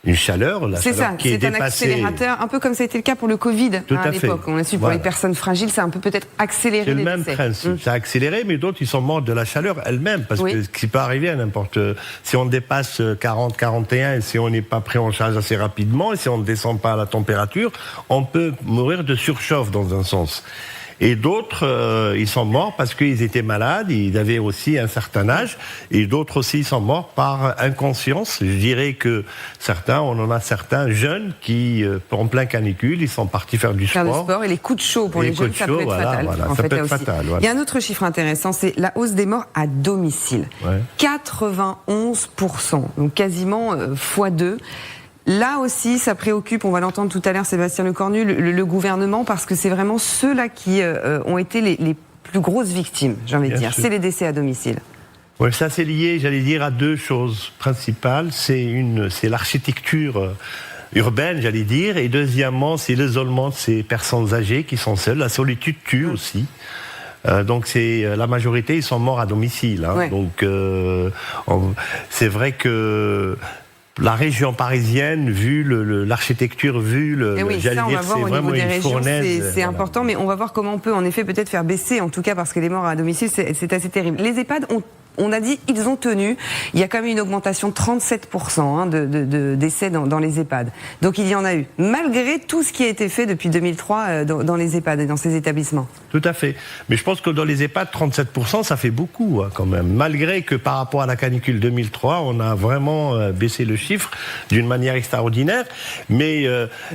une chaleur, c'est ça, qui est dépassée. Un accélérateur, un peu comme ça a été le cas pour le Covid à l'époque. On a su pour les personnes fragiles, ça a un peu peut-être accéléré les décès. C'est le même principe, ça a accéléré, mais d'autres ils sont morts de la chaleur elle-même, parce que ce qui peut arriver à n'importe... Si on dépasse 40, 41, et si on n'est pas pris en charge assez rapidement, et si on ne descend pas à la température, on peut mourir de surchauffe dans un sens. Et d'autres, ils sont morts parce qu'ils étaient malades, ils avaient aussi un certain âge, et d'autres aussi, ils sont morts par inconscience. Je dirais que on en a certains jeunes qui, en plein canicule, ils sont partis faire du sport. Et les coups de chaud pour les jeunes, ça peut être fatal. Ça peut être fatal. Il y a un autre chiffre intéressant, c'est la hausse des morts à domicile. 91%, donc quasiment x2. Là aussi, ça préoccupe, on va l'entendre tout à l'heure, Sébastien Lecornu, le gouvernement, parce que c'est vraiment ceux-là qui ont été les plus grosses victimes, j'ai envie de dire. C'est les décès à domicile. Oui, ça c'est lié, j'allais dire, à deux choses principales. C'est l'architecture urbaine, j'allais dire, et deuxièmement, c'est l'isolement de ces personnes âgées qui sont seules. La solitude tue aussi. Donc la majorité, ils sont morts à domicile. Donc c'est vrai que la région parisienne, vu l'architecture, j'allais dire, c'est vraiment une fournaise. C'est important, mais on va voir comment on peut en effet peut-être faire baisser, en tout cas parce que les morts à domicile, c'est assez terrible. Les EHPAD on a dit ils ont tenu. Il y a quand même une augmentation de 37% de décès dans les EHPAD. Donc il y en a eu, malgré tout ce qui a été fait depuis 2003 dans les EHPAD et dans ces établissements. Tout à fait. Mais je pense que dans les EHPAD, 37%, ça fait beaucoup quand même. Malgré que par rapport à la canicule 2003, on a vraiment baissé le chiffre d'une manière extraordinaire. Mais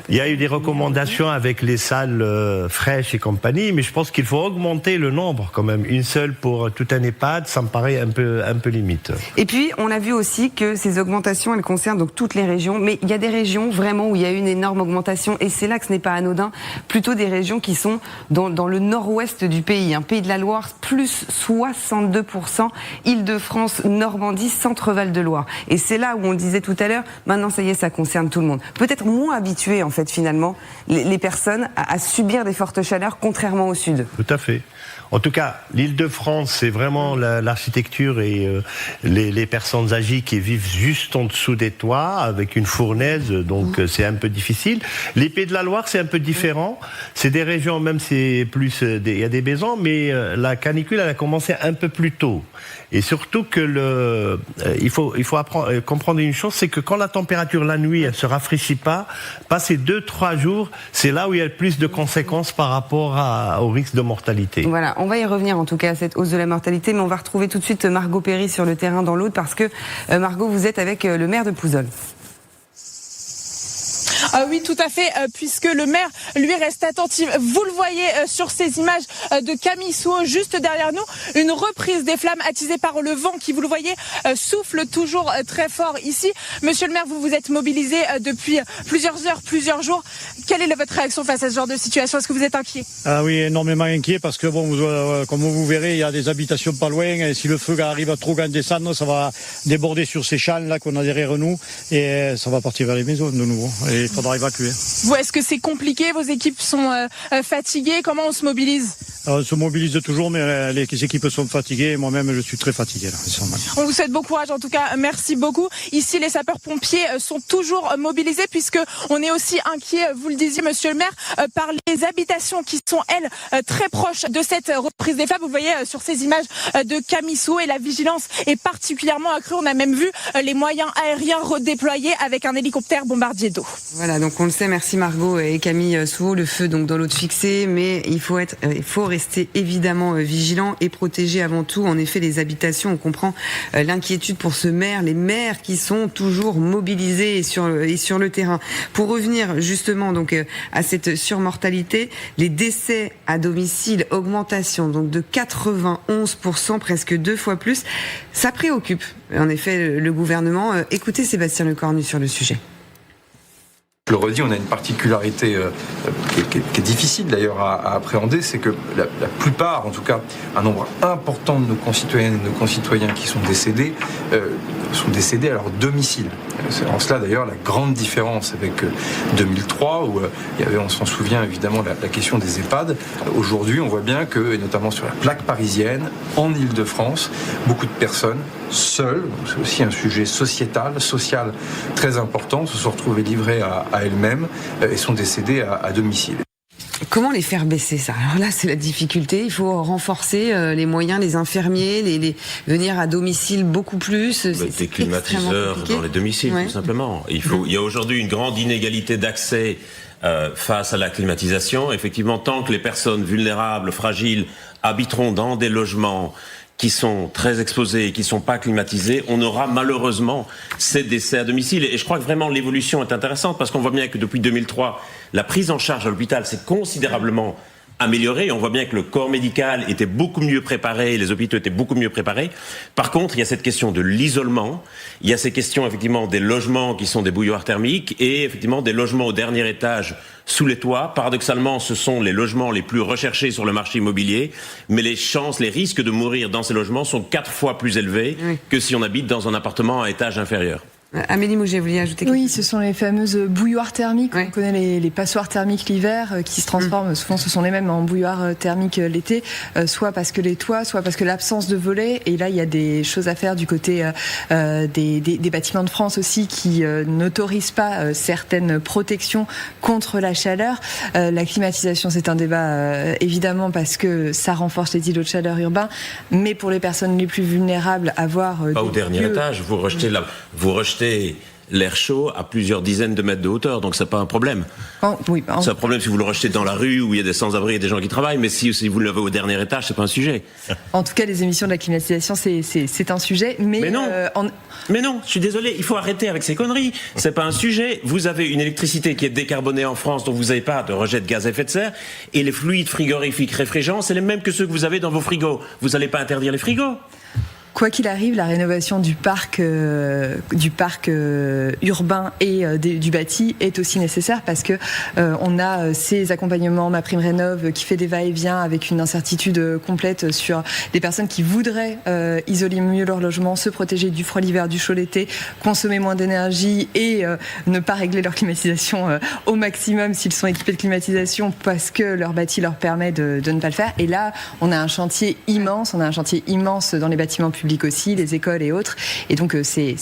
il y a eu des recommandations avec les salles fraîches et compagnie. Mais je pense qu'il faut augmenter le nombre quand même. Une seule pour tout un EHPAD, ça me paraît un peu limite. Et puis, on a vu aussi que ces augmentations, elles concernent donc toutes les régions, mais il y a des régions vraiment où il y a eu une énorme augmentation, et c'est là que ce n'est pas anodin, plutôt des régions qui sont dans le nord-ouest du pays, Pays de la Loire, plus 62%, Île-de-France, Normandie, Centre-Val de Loire. Et c'est là où on le disait tout à l'heure, maintenant ça y est, ça concerne tout le monde. Peut-être moins habitués, en fait, finalement, les personnes à subir des fortes chaleurs, contrairement au sud. Tout à fait. En tout cas, l'Île-de-France, c'est vraiment l'architecture et les personnes âgées qui vivent juste en dessous des toits avec une fournaise, donc c'est un peu difficile. Les Pays de la Loire, c'est un peu différent. C'est des régions, même c'est plus, il y a des maisons, mais la canicule, elle a commencé un peu plus tôt. Et surtout que il faut comprendre une chose, c'est que quand la température la nuit, elle se rafraîchit pas, passer 2-3 jours, c'est là où il y a le plus de conséquences par rapport au risque de mortalité. Voilà, on va y revenir en tout cas à cette hausse de la mortalité, mais on va retrouver tout de suite Margot Péry sur le terrain dans l'Aude, parce que Margot, vous êtes avec le maire de Pouzzoles. Oui, tout à fait, puisque le maire, lui, reste attentif. Vous le voyez sur ces images de Camille Souhaut, juste derrière nous, une reprise des flammes attisées par le vent qui, vous le voyez, souffle toujours très fort ici. Monsieur le maire, vous êtes mobilisé depuis plusieurs heures, plusieurs jours. Quelle est votre réaction face à ce genre de situation? Est-ce que vous êtes inquiet? Ah oui, énormément inquiet, parce que comme vous verrez, il y a des habitations pas loin, et si le feu arrive à trop descendre, ça va déborder sur ces champs là qu'on a derrière nous, et ça va partir vers les maisons de nouveau. Et il faudra évacuer. Vous, est-ce que c'est compliqué? Vos équipes sont fatiguées? Comment on se mobilise? On se mobilise toujours, mais les équipes sont fatiguées. Moi-même, je suis très fatigué. Là. On vous souhaite bon courage, en tout cas. Merci beaucoup. Ici, les sapeurs-pompiers sont toujours mobilisés, puisque on est aussi inquiet, vous le disiez, monsieur le maire, par les habitations qui sont, elles, très proches de cette reprise des flammes. Vous voyez sur ces images de Camille Souhaut, et la vigilance est particulièrement accrue. On a même vu les moyens aériens redéployés avec un hélicoptère bombardier d'eau. Voilà, donc on le sait, merci Margot et Camille Souhaut, le feu donc dans l'Aude fixé, mais il faut rester évidemment vigilant et protéger avant tout, en effet, les habitations. On comprend l'inquiétude pour ce maire, les maires qui sont toujours mobilisés et sur le terrain. Pour revenir justement donc à cette surmortalité, les décès à domicile, augmentation donc de 91%, presque 2 fois plus, ça préoccupe en effet le gouvernement. Écoutez Sébastien Lecornu sur le sujet. Je le redis, on a une particularité qui est difficile d'ailleurs à appréhender, c'est que la plupart, en tout cas un nombre important de nos concitoyennes et de nos concitoyens qui sont décédés à leur domicile. C'est en cela d'ailleurs la grande différence avec 2003 où il y avait, on s'en souvient évidemment, la question des EHPAD. Aujourd'hui, on voit bien que, et notamment sur la plaque parisienne, en Île-de-France, beaucoup de personnes seules, c'est aussi un sujet sociétal, social très important, se sont retrouvées livrées à elles-mêmes et sont décédées à domicile. Comment les faire baisser, ça? Alors là, c'est la difficulté. Il faut renforcer les moyens, les infirmiers, venir à domicile beaucoup plus. Des climatiseurs dans les domiciles, tout simplement. Il y a aujourd'hui une grande inégalité d'accès face à la climatisation. Effectivement, tant que les personnes vulnérables, fragiles, habiteront dans des logements qui sont très exposés et qui ne sont pas climatisés, on aura malheureusement ces décès à domicile. Et je crois que vraiment l'évolution est intéressante parce qu'on voit bien que depuis 2003, la prise en charge à l'hôpital s'est considérablement améliorée. On voit bien que le corps médical était beaucoup mieux préparé, les hôpitaux étaient beaucoup mieux préparés. Par contre, il y a cette question de l'isolement, il y a ces questions effectivement des logements qui sont des bouilloires thermiques et effectivement des logements au dernier étage sous les toits. Paradoxalement, ce sont les logements les plus recherchés sur le marché immobilier, mais les risques de mourir dans ces logements sont 4 fois plus élevés que si on habite dans un appartement à étage inférieur. Amélie Mouget, vous vouliez ajouter quelque chose ? Oui, ce sont les fameuses bouilloires thermiques. On connaît les passoires thermiques l'hiver qui se transforment, souvent ce sont les mêmes en bouilloires thermiques l'été, soit parce que les toits, soit parce que l'absence de volets. Et là, il y a des choses à faire du côté des bâtiments de France aussi qui n'autorisent pas certaines protections contre la chaleur. La climatisation, c'est un débat évidemment parce que ça renforce les îlots de chaleur urbains, mais pour les personnes les plus vulnérables, avoir pas au dernier étage, vous rejetez l'air chaud à plusieurs dizaines de mètres de hauteur, donc c'est pas un problème. C'est un problème si vous le rejetez dans la rue où il y a des sans-abri et des gens qui travaillent, mais si vous l'avez au dernier étage, c'est pas un sujet. En tout cas, les émissions de la climatisation, c'est un sujet, mais non. Mais non, je suis désolé, il faut arrêter avec ces conneries. C'est pas un sujet. Vous avez une électricité qui est décarbonée en France, dont vous n'avez pas de rejet de gaz à effet de serre, et les fluides frigorifiques réfrigérants, c'est les mêmes que ceux que vous avez dans vos frigos. Vous n'allez pas interdire les frigos. Quoi qu'il arrive, la rénovation du parc urbain et du bâti est aussi nécessaire parce que on a ces accompagnements MaPrimeRénov' qui fait des va-et-vient avec une incertitude complète sur des personnes qui voudraient isoler mieux leur logement, se protéger du froid l'hiver, du chaud l'été, consommer moins d'énergie et ne pas régler leur climatisation au maximum s'ils sont équipés de climatisation parce que leur bâti leur permet de ne pas le faire. Et là, on a un chantier immense dans les bâtiments publics aussi, les écoles et autres. Et donc, c'est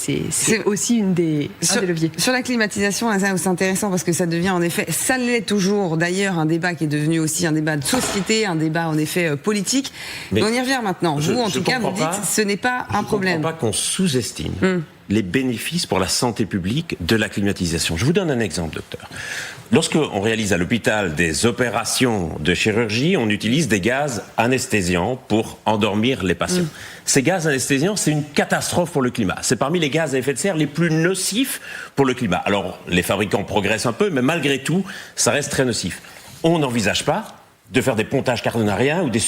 aussi un des leviers. Sur la climatisation, c'est intéressant parce que ça devient en effet, ça l'est toujours d'ailleurs, un débat qui est devenu aussi un débat de société, un débat en effet politique. Mais on y revient maintenant. Vous, en tout cas, vous dites que ce n'est pas un problème. Je ne comprends pas qu'on sous-estime les bénéfices pour la santé publique de la climatisation. Je vous donne un exemple, docteur. Lorsqu'on réalise à l'hôpital des opérations de chirurgie, on utilise des gaz anesthésiants pour endormir les patients. Ces gaz anesthésiants, c'est une catastrophe pour le climat. C'est parmi les gaz à effet de serre les plus nocifs pour le climat. Alors, les fabricants progressent un peu, mais malgré tout, ça reste très nocif. On n'envisage pas de faire des pontages coronariens ou des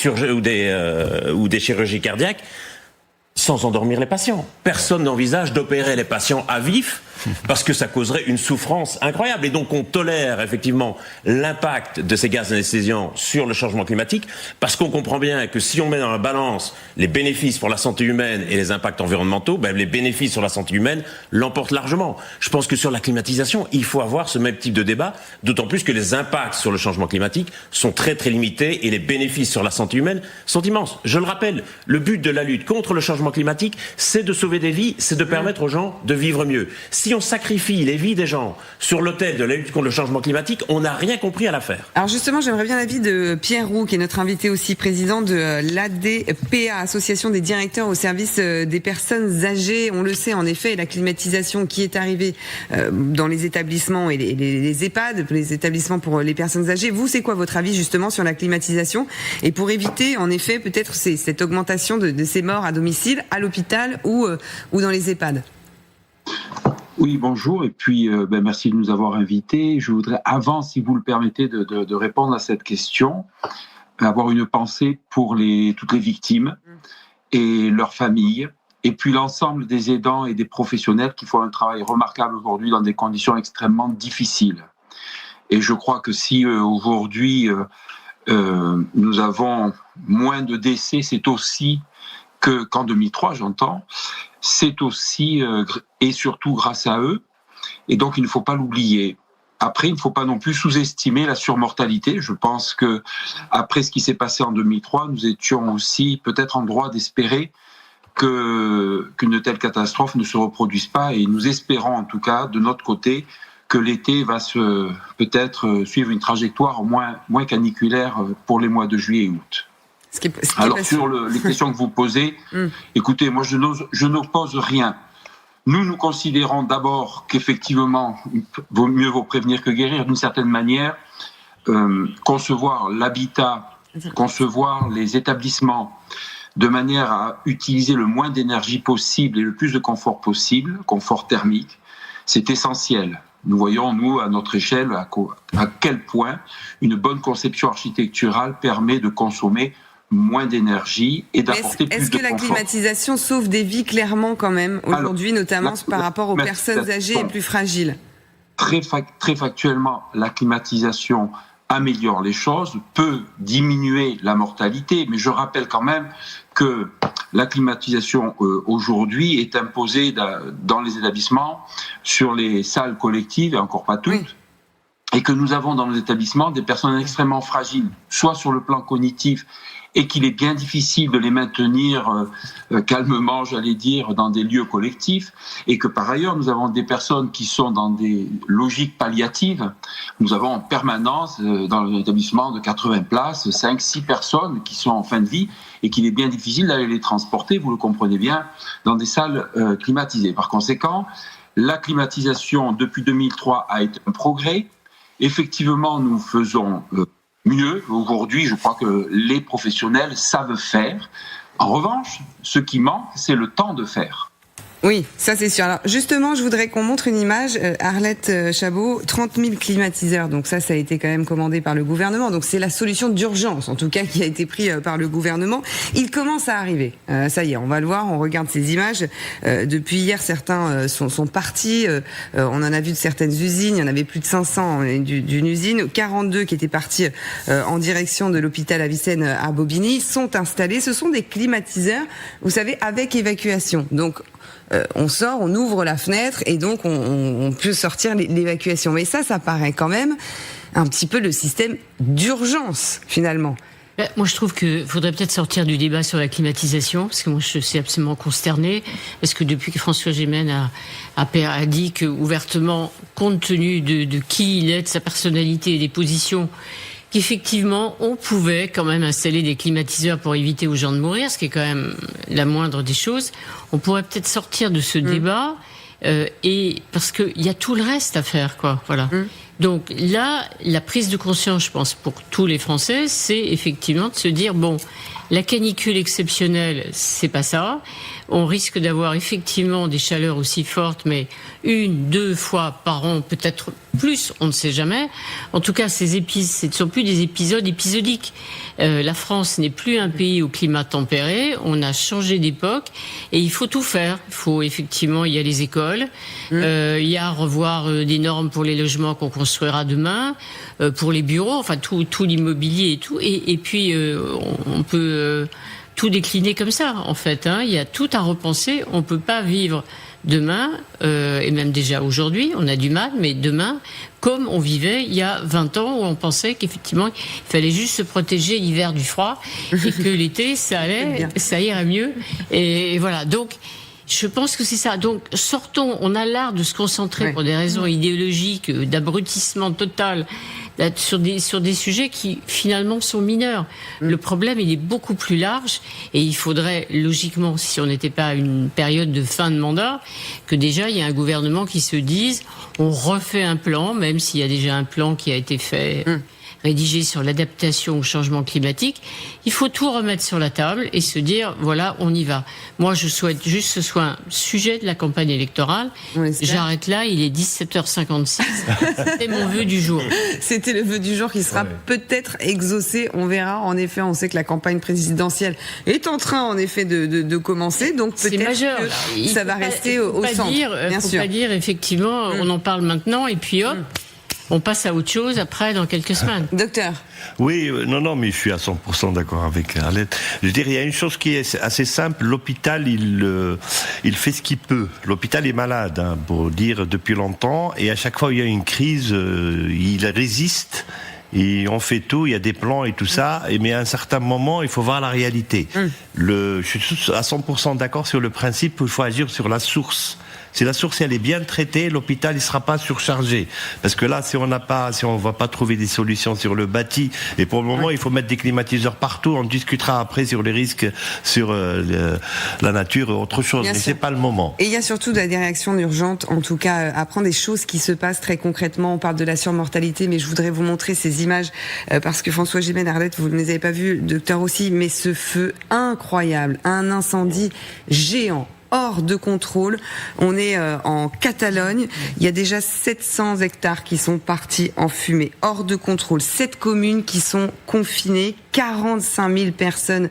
chirurgies cardiaques sans endormir les patients. Personne n'envisage d'opérer les patients à vif parce que ça causerait une souffrance incroyable. Et donc on tolère effectivement l'impact de ces gaz anesthésiants sur le changement climatique parce qu'on comprend bien que si on met dans la balance les bénéfices pour la santé humaine et les impacts environnementaux, les bénéfices sur la santé humaine l'emportent largement. Je pense que sur la climatisation, il faut avoir ce même type de débat, d'autant plus que les impacts sur le changement climatique sont très très limités et les bénéfices sur la santé humaine sont immenses. Je le rappelle, le but de la lutte contre le changement climatique, c'est de sauver des vies, c'est de permettre aux gens de vivre mieux. Si on sacrifie les vies des gens sur l'autel de la lutte contre le changement climatique, on n'a rien compris à l'affaire. Alors justement, j'aimerais bien l'avis de Pierre Roux, qui est notre invité aussi, président de l'ADPA, Association des directeurs au service des personnes âgées. On le sait, en effet, la climatisation qui est arrivée dans les établissements et les EHPAD, les établissements pour les personnes âgées. Vous, c'est quoi votre avis justement sur la climatisation et pour éviter, en effet, peut-être cette augmentation de ces morts à domicile, à l'hôpital ou dans les EHPAD? Oui, bonjour, et puis merci de nous avoir invités. Je voudrais, avant, si vous le permettez, de répondre à cette question, avoir une pensée pour toutes les victimes et leurs familles, et puis l'ensemble des aidants et des professionnels qui font un travail remarquable aujourd'hui dans des conditions extrêmement difficiles. Et je crois que si aujourd'hui nous avons moins de décès, c'est aussi qu'en 2003, j'entends, c'est aussi et surtout grâce à eux. Et donc, il ne faut pas l'oublier. Après, il ne faut pas non plus sous-estimer la surmortalité. Je pense que après ce qui s'est passé en 2003, nous étions aussi peut-être en droit d'espérer qu'une telle catastrophe ne se reproduise pas. Et nous espérons en tout cas, de notre côté, que l'été va peut-être suivre une trajectoire moins caniculaire pour les mois de juillet et août. Alors sur les questions que vous posez, écoutez, moi je n'oppose rien. Nous considérons d'abord qu'effectivement, mieux vaut prévenir que guérir, d'une certaine manière, concevoir l'habitat, concevoir les établissements de manière à utiliser le moins d'énergie possible et le plus de confort possible, confort thermique, c'est essentiel. Nous voyons, nous, à notre échelle, à quel point une bonne conception architecturale permet de consommer moins d'énergie et d'apporter plus de confort. Est-ce que la climatisation sauve des vies clairement quand même aujourd'hui, notamment par rapport aux personnes âgées et plus fragiles? Très factuellement, la climatisation améliore les choses, peut diminuer la mortalité, mais je rappelle quand même que la climatisation aujourd'hui est imposée dans les établissements sur les salles collectives, et encore pas toutes. Oui. Et que nous avons dans nos établissements des personnes extrêmement fragiles, soit sur le plan cognitif, et qu'il est bien difficile de les maintenir calmement, j'allais dire, dans des lieux collectifs, et que par ailleurs, nous avons des personnes qui sont dans des logiques palliatives. Nous avons en permanence, dans l'établissement de 80 places, 5-6 personnes qui sont en fin de vie, et qu'il est bien difficile d'aller les transporter, vous le comprenez bien, dans des salles climatisées. Par conséquent, la climatisation, depuis 2003, a été un progrès. Effectivement, nous faisons mieux. Aujourd'hui, je crois que les professionnels savent faire. En revanche, ce qui manque, c'est le temps de faire. Oui, ça c'est sûr. Alors justement, je voudrais qu'on montre une image, Arlette Chabot, 30 000 climatiseurs. Donc ça a été quand même commandé par le gouvernement. Donc c'est la solution d'urgence, en tout cas, qui a été prise par le gouvernement. Il commence à arriver. Ça y est, on va le voir, on regarde ces images. Depuis hier, certains sont partis. On en a vu de certaines usines. Il y en avait plus de 500 d'une usine. 42 qui étaient partis en direction de l'hôpital Avicenne à Bobigny sont installés. Ce sont des climatiseurs, vous savez, avec évacuation. Donc on sort, on ouvre la fenêtre et donc on peut sortir l'évacuation. Mais ça paraît quand même un petit peu le système d'urgence, finalement. Moi, je trouve qu'il faudrait peut-être sortir du débat sur la climatisation, parce que moi, je suis absolument consternée, parce que depuis que François Gémen a dit que, ouvertement, compte tenu de qui il est, de sa personnalité et des positions, qu'effectivement, on pouvait quand même installer des climatiseurs pour éviter aux gens de mourir, ce qui est quand même la moindre des choses. On pourrait peut-être sortir de ce débat, et parce qu'il y a tout le reste à faire, quoi. Voilà. Donc là, la prise de conscience, je pense, pour tous les Français, c'est effectivement de se dire, bon, la canicule exceptionnelle, c'est pas ça. On risque d'avoir effectivement des chaleurs aussi fortes, mais 1-2 fois par an, peut-être plus, on ne sait jamais. En tout cas, ce ne sont plus des épisodes épisodiques. La France n'est plus un pays au climat tempéré. On a changé d'époque et il faut tout faire. Il faut effectivement, il y a les écoles, il y a revoir des normes pour les logements qu'on construira demain, pour les bureaux, enfin tout l'immobilier et tout. Et puis on peut tout décliner comme ça, en fait. Il y a tout à repenser. On peut pas vivre demain, et même déjà aujourd'hui, on a du mal, mais demain, comme on vivait il y a 20 ans, où on pensait qu'effectivement, il fallait juste se protéger l'hiver du froid, et que l'été, ça irait mieux. Et voilà. Donc, je pense que c'est ça. Donc, sortons. On a l'art de se concentrer pour des raisons idéologiques, d'abrutissement total, sur des sujets qui, finalement, sont mineurs. Le problème, il est beaucoup plus large et il faudrait, logiquement, si on n'était pas à une période de fin de mandat, que déjà, il y a un gouvernement qui se dise, on refait un plan, même s'il y a déjà un plan qui a été fait, rédigé sur l'adaptation au changement climatique. Il faut tout remettre sur la table et se dire, voilà, on y va. Moi, je souhaite juste que ce soit un sujet de la campagne électorale. J'arrête là, il est 17h56. C'était mon vœu du jour. C'était le vœu du jour qui sera peut-être exaucé. On verra. En effet, on sait que la campagne présidentielle est en train, en effet, de commencer. Donc peut-être que ça va rester au centre. Il ne faut pas dire, effectivement, on en parle maintenant et puis hop, on passe à autre chose après, dans quelques semaines. Docteur. Oui, non, mais je suis à 100% d'accord avec Arlette. Je dirais, il y a une chose qui est assez simple. L'hôpital, il fait ce qu'il peut. L'hôpital est malade, pour dire, depuis longtemps, et à chaque fois où il y a une crise, il résiste. Et on fait tout, il y a des plans et tout ça, mais à un certain moment, il faut voir la réalité. Je suis à 100% d'accord sur le principe qu'il faut agir sur la source. Si la source elle est bien traitée, l'hôpital il sera pas surchargé. Parce que là, si on va pas trouver des solutions sur le bâti, et pour le moment il faut mettre des climatiseurs partout. On discutera après sur les risques sur la nature et autre chose. Bien mais sûr. C'est pas le moment. Et il y a surtout des réactions urgentes, en tout cas à prendre des choses qui se passent très concrètement. On parle de la surmortalité, mais je voudrais vous montrer ces images parce que François Gémen, Arlette, vous ne les avez pas vues, docteur aussi, mais ce feu incroyable, un incendie géant. Hors de contrôle. On est en Catalogne. Il y a déjà 700 hectares qui sont partis en fumée. Hors de contrôle. 7 communes qui sont confinées. 45 000 personnes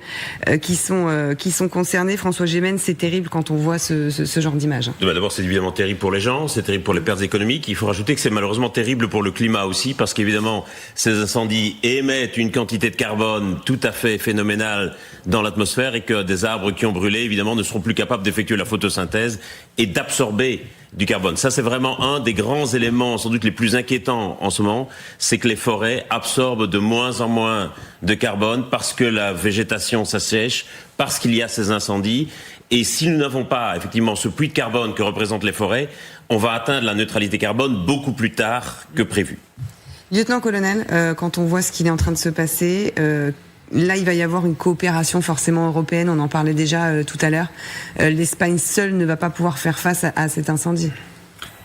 qui sont concernées. François Gémen, c'est terrible quand on voit ce genre d'image. D'abord, c'est évidemment terrible pour les gens, c'est terrible pour les pertes économiques. Il faut rajouter que c'est malheureusement terrible pour le climat aussi, parce qu'évidemment, ces incendies émettent une quantité de carbone tout à fait phénoménale dans l'atmosphère et que des arbres qui ont brûlé, évidemment, ne seront plus capables d'effectuer la photosynthèse et d'absorber du carbone. Ça, c'est vraiment un des grands éléments, sans doute les plus inquiétants en ce moment, c'est que les forêts absorbent de moins en moins de carbone parce que la végétation s'assèche, parce qu'il y a ces incendies. Et si nous n'avons pas, effectivement, ce puits de carbone que représentent les forêts, on va atteindre la neutralité carbone beaucoup plus tard que prévu. Lieutenant-colonel, quand on voit ce qu'il est en train de se passer, là, il va y avoir une coopération forcément européenne, on en parlait déjà tout à l'heure. L'Espagne seule ne va pas pouvoir faire face à cet incendie.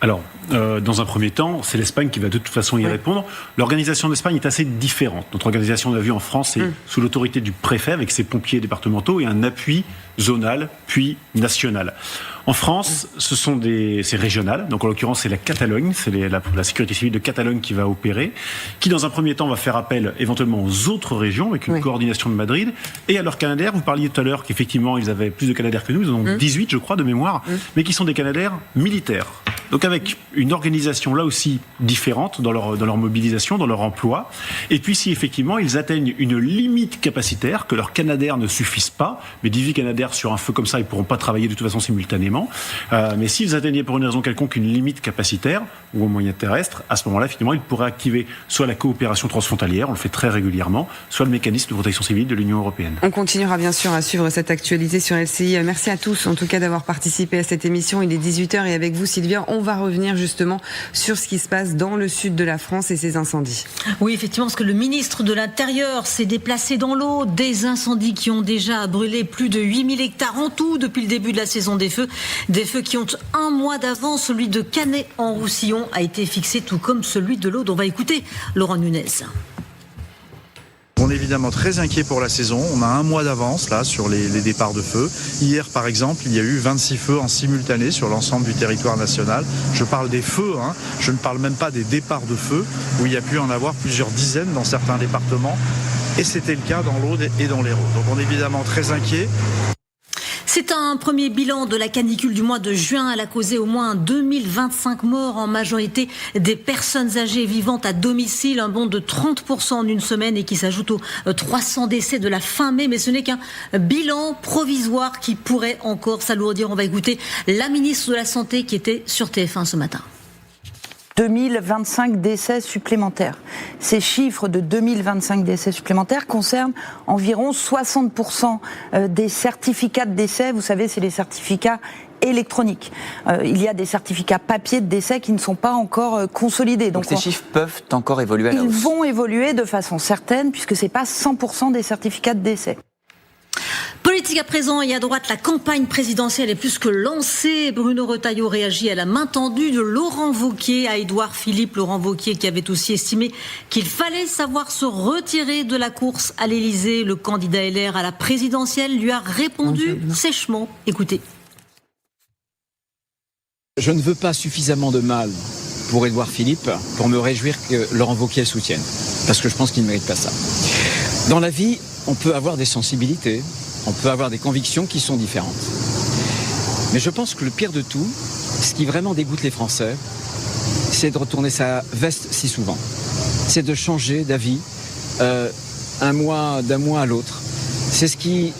Alors, dans un premier temps, c'est l'Espagne qui va de toute façon y répondre. L'organisation d'Espagne est assez différente. Notre organisation, on l'a vu en France, c'est sous l'autorité du préfet avec ses pompiers départementaux et un appui zonal puis national. En France, c'est régional. Donc en l'occurrence, c'est la Catalogne, c'est la sécurité civile de Catalogne qui va opérer, qui dans un premier temps va faire appel éventuellement aux autres régions avec une coordination de Madrid et à leurs Canadaires. Vous parliez tout à l'heure qu'effectivement ils avaient plus de Canadaires que nous, ils en ont 18 je crois de mémoire, mais qui sont des Canadaires militaires. Donc avec une organisation là aussi différente dans leur mobilisation, dans leur emploi. Et puis si effectivement ils atteignent une limite capacitaire, que leurs Canadaires ne suffisent pas, mais 18 Canadaires sur un feu comme ça, ils pourront pas travailler de toute façon simultanément. Mais s'ils atteignaient pour une raison quelconque une limite capacitaire ou au moyen terrestre, à ce moment-là, effectivement, ils pourraient activer soit la coopération transfrontalière, on le fait très régulièrement, soit le mécanisme de protection civile de l'Union européenne. On continuera bien sûr à suivre cette actualité sur LCI. Merci à tous, en tout cas, d'avoir participé à cette émission. Il est 18h et avec vous, Sylvia, on va revenir justement sur ce qui se passe dans le sud de la France et ces incendies. Oui, effectivement, parce que le ministre de l'Intérieur s'est déplacé dans l'eau. Des incendies qui ont déjà brûlé plus de 8000 hectares en tout depuis le début de la saison des feux. Des feux qui ont un mois d'avance. Celui de Canet-en-Roussillon a été fixé, tout comme celui de l'Aude. On va écouter Laurent Nunez. On est évidemment très inquiet pour la saison. On a un mois d'avance là sur les départs de feu. Hier, par exemple, il y a eu 26 feux en simultané sur l'ensemble du territoire national. Je parle des feux, je ne parle même pas des départs de feu, où il y a pu en avoir plusieurs dizaines dans certains départements. Et c'était le cas dans l'Aude et dans l'Hérault. Donc on est évidemment très inquiet. C'est un premier bilan de la canicule du mois de juin. Elle a causé au moins 2025 morts, en majorité des personnes âgées vivantes à domicile, un bond de 30% en une semaine et qui s'ajoute aux 300 décès de la fin mai. Mais ce n'est qu'un bilan provisoire qui pourrait encore s'alourdir. On va écouter la ministre de la Santé qui était sur TF1 ce matin. 2025 décès supplémentaires. Ces chiffres de 2025 décès supplémentaires concernent environ 60% des certificats de décès. Vous savez, c'est les certificats électroniques. Il y a des certificats papier de décès qui ne sont pas encore consolidés. Donc ces chiffres peuvent encore évoluer à la hausse. Ils vont évoluer de façon certaine puisque c'est pas 100% des certificats de décès. Politique à présent et à droite, la campagne présidentielle est plus que lancée. Bruno Retailleau réagit à la main tendue de Laurent Wauquiez à Édouard Philippe. Laurent Wauquiez qui avait aussi estimé qu'il fallait savoir se retirer de la course à l'Élysée. Le candidat LR à la présidentielle lui a répondu sèchement. Écoutez. Je ne veux pas suffisamment de mal pour Édouard Philippe pour me réjouir que Laurent Wauquiez le soutienne. Parce que je pense qu'il ne mérite pas ça. Dans la vie, on peut avoir des sensibilités, on peut avoir des convictions qui sont différentes. Mais je pense que le pire de tout, ce qui vraiment dégoûte les Français, c'est de retourner sa veste si souvent. C'est de changer d'avis d'un mois à l'autre. C'est ce qui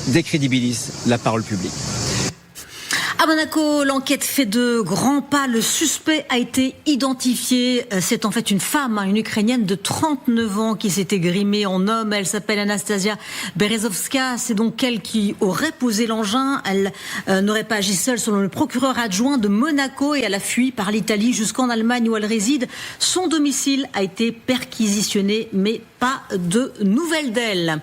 décrédibilise la parole publique. À Monaco, l'enquête fait de grands pas. Le suspect a été identifié. C'est en fait une femme, une Ukrainienne de 39 ans qui s'était grimée en homme. Elle s'appelle Anastasia Berezovska. C'est donc elle qui aurait posé l'engin. Elle n'aurait pas agi seule selon le procureur adjoint de Monaco et elle a fui par l'Italie jusqu'en Allemagne où elle réside. Son domicile a été perquisitionné mais pas de nouvelles d'elle.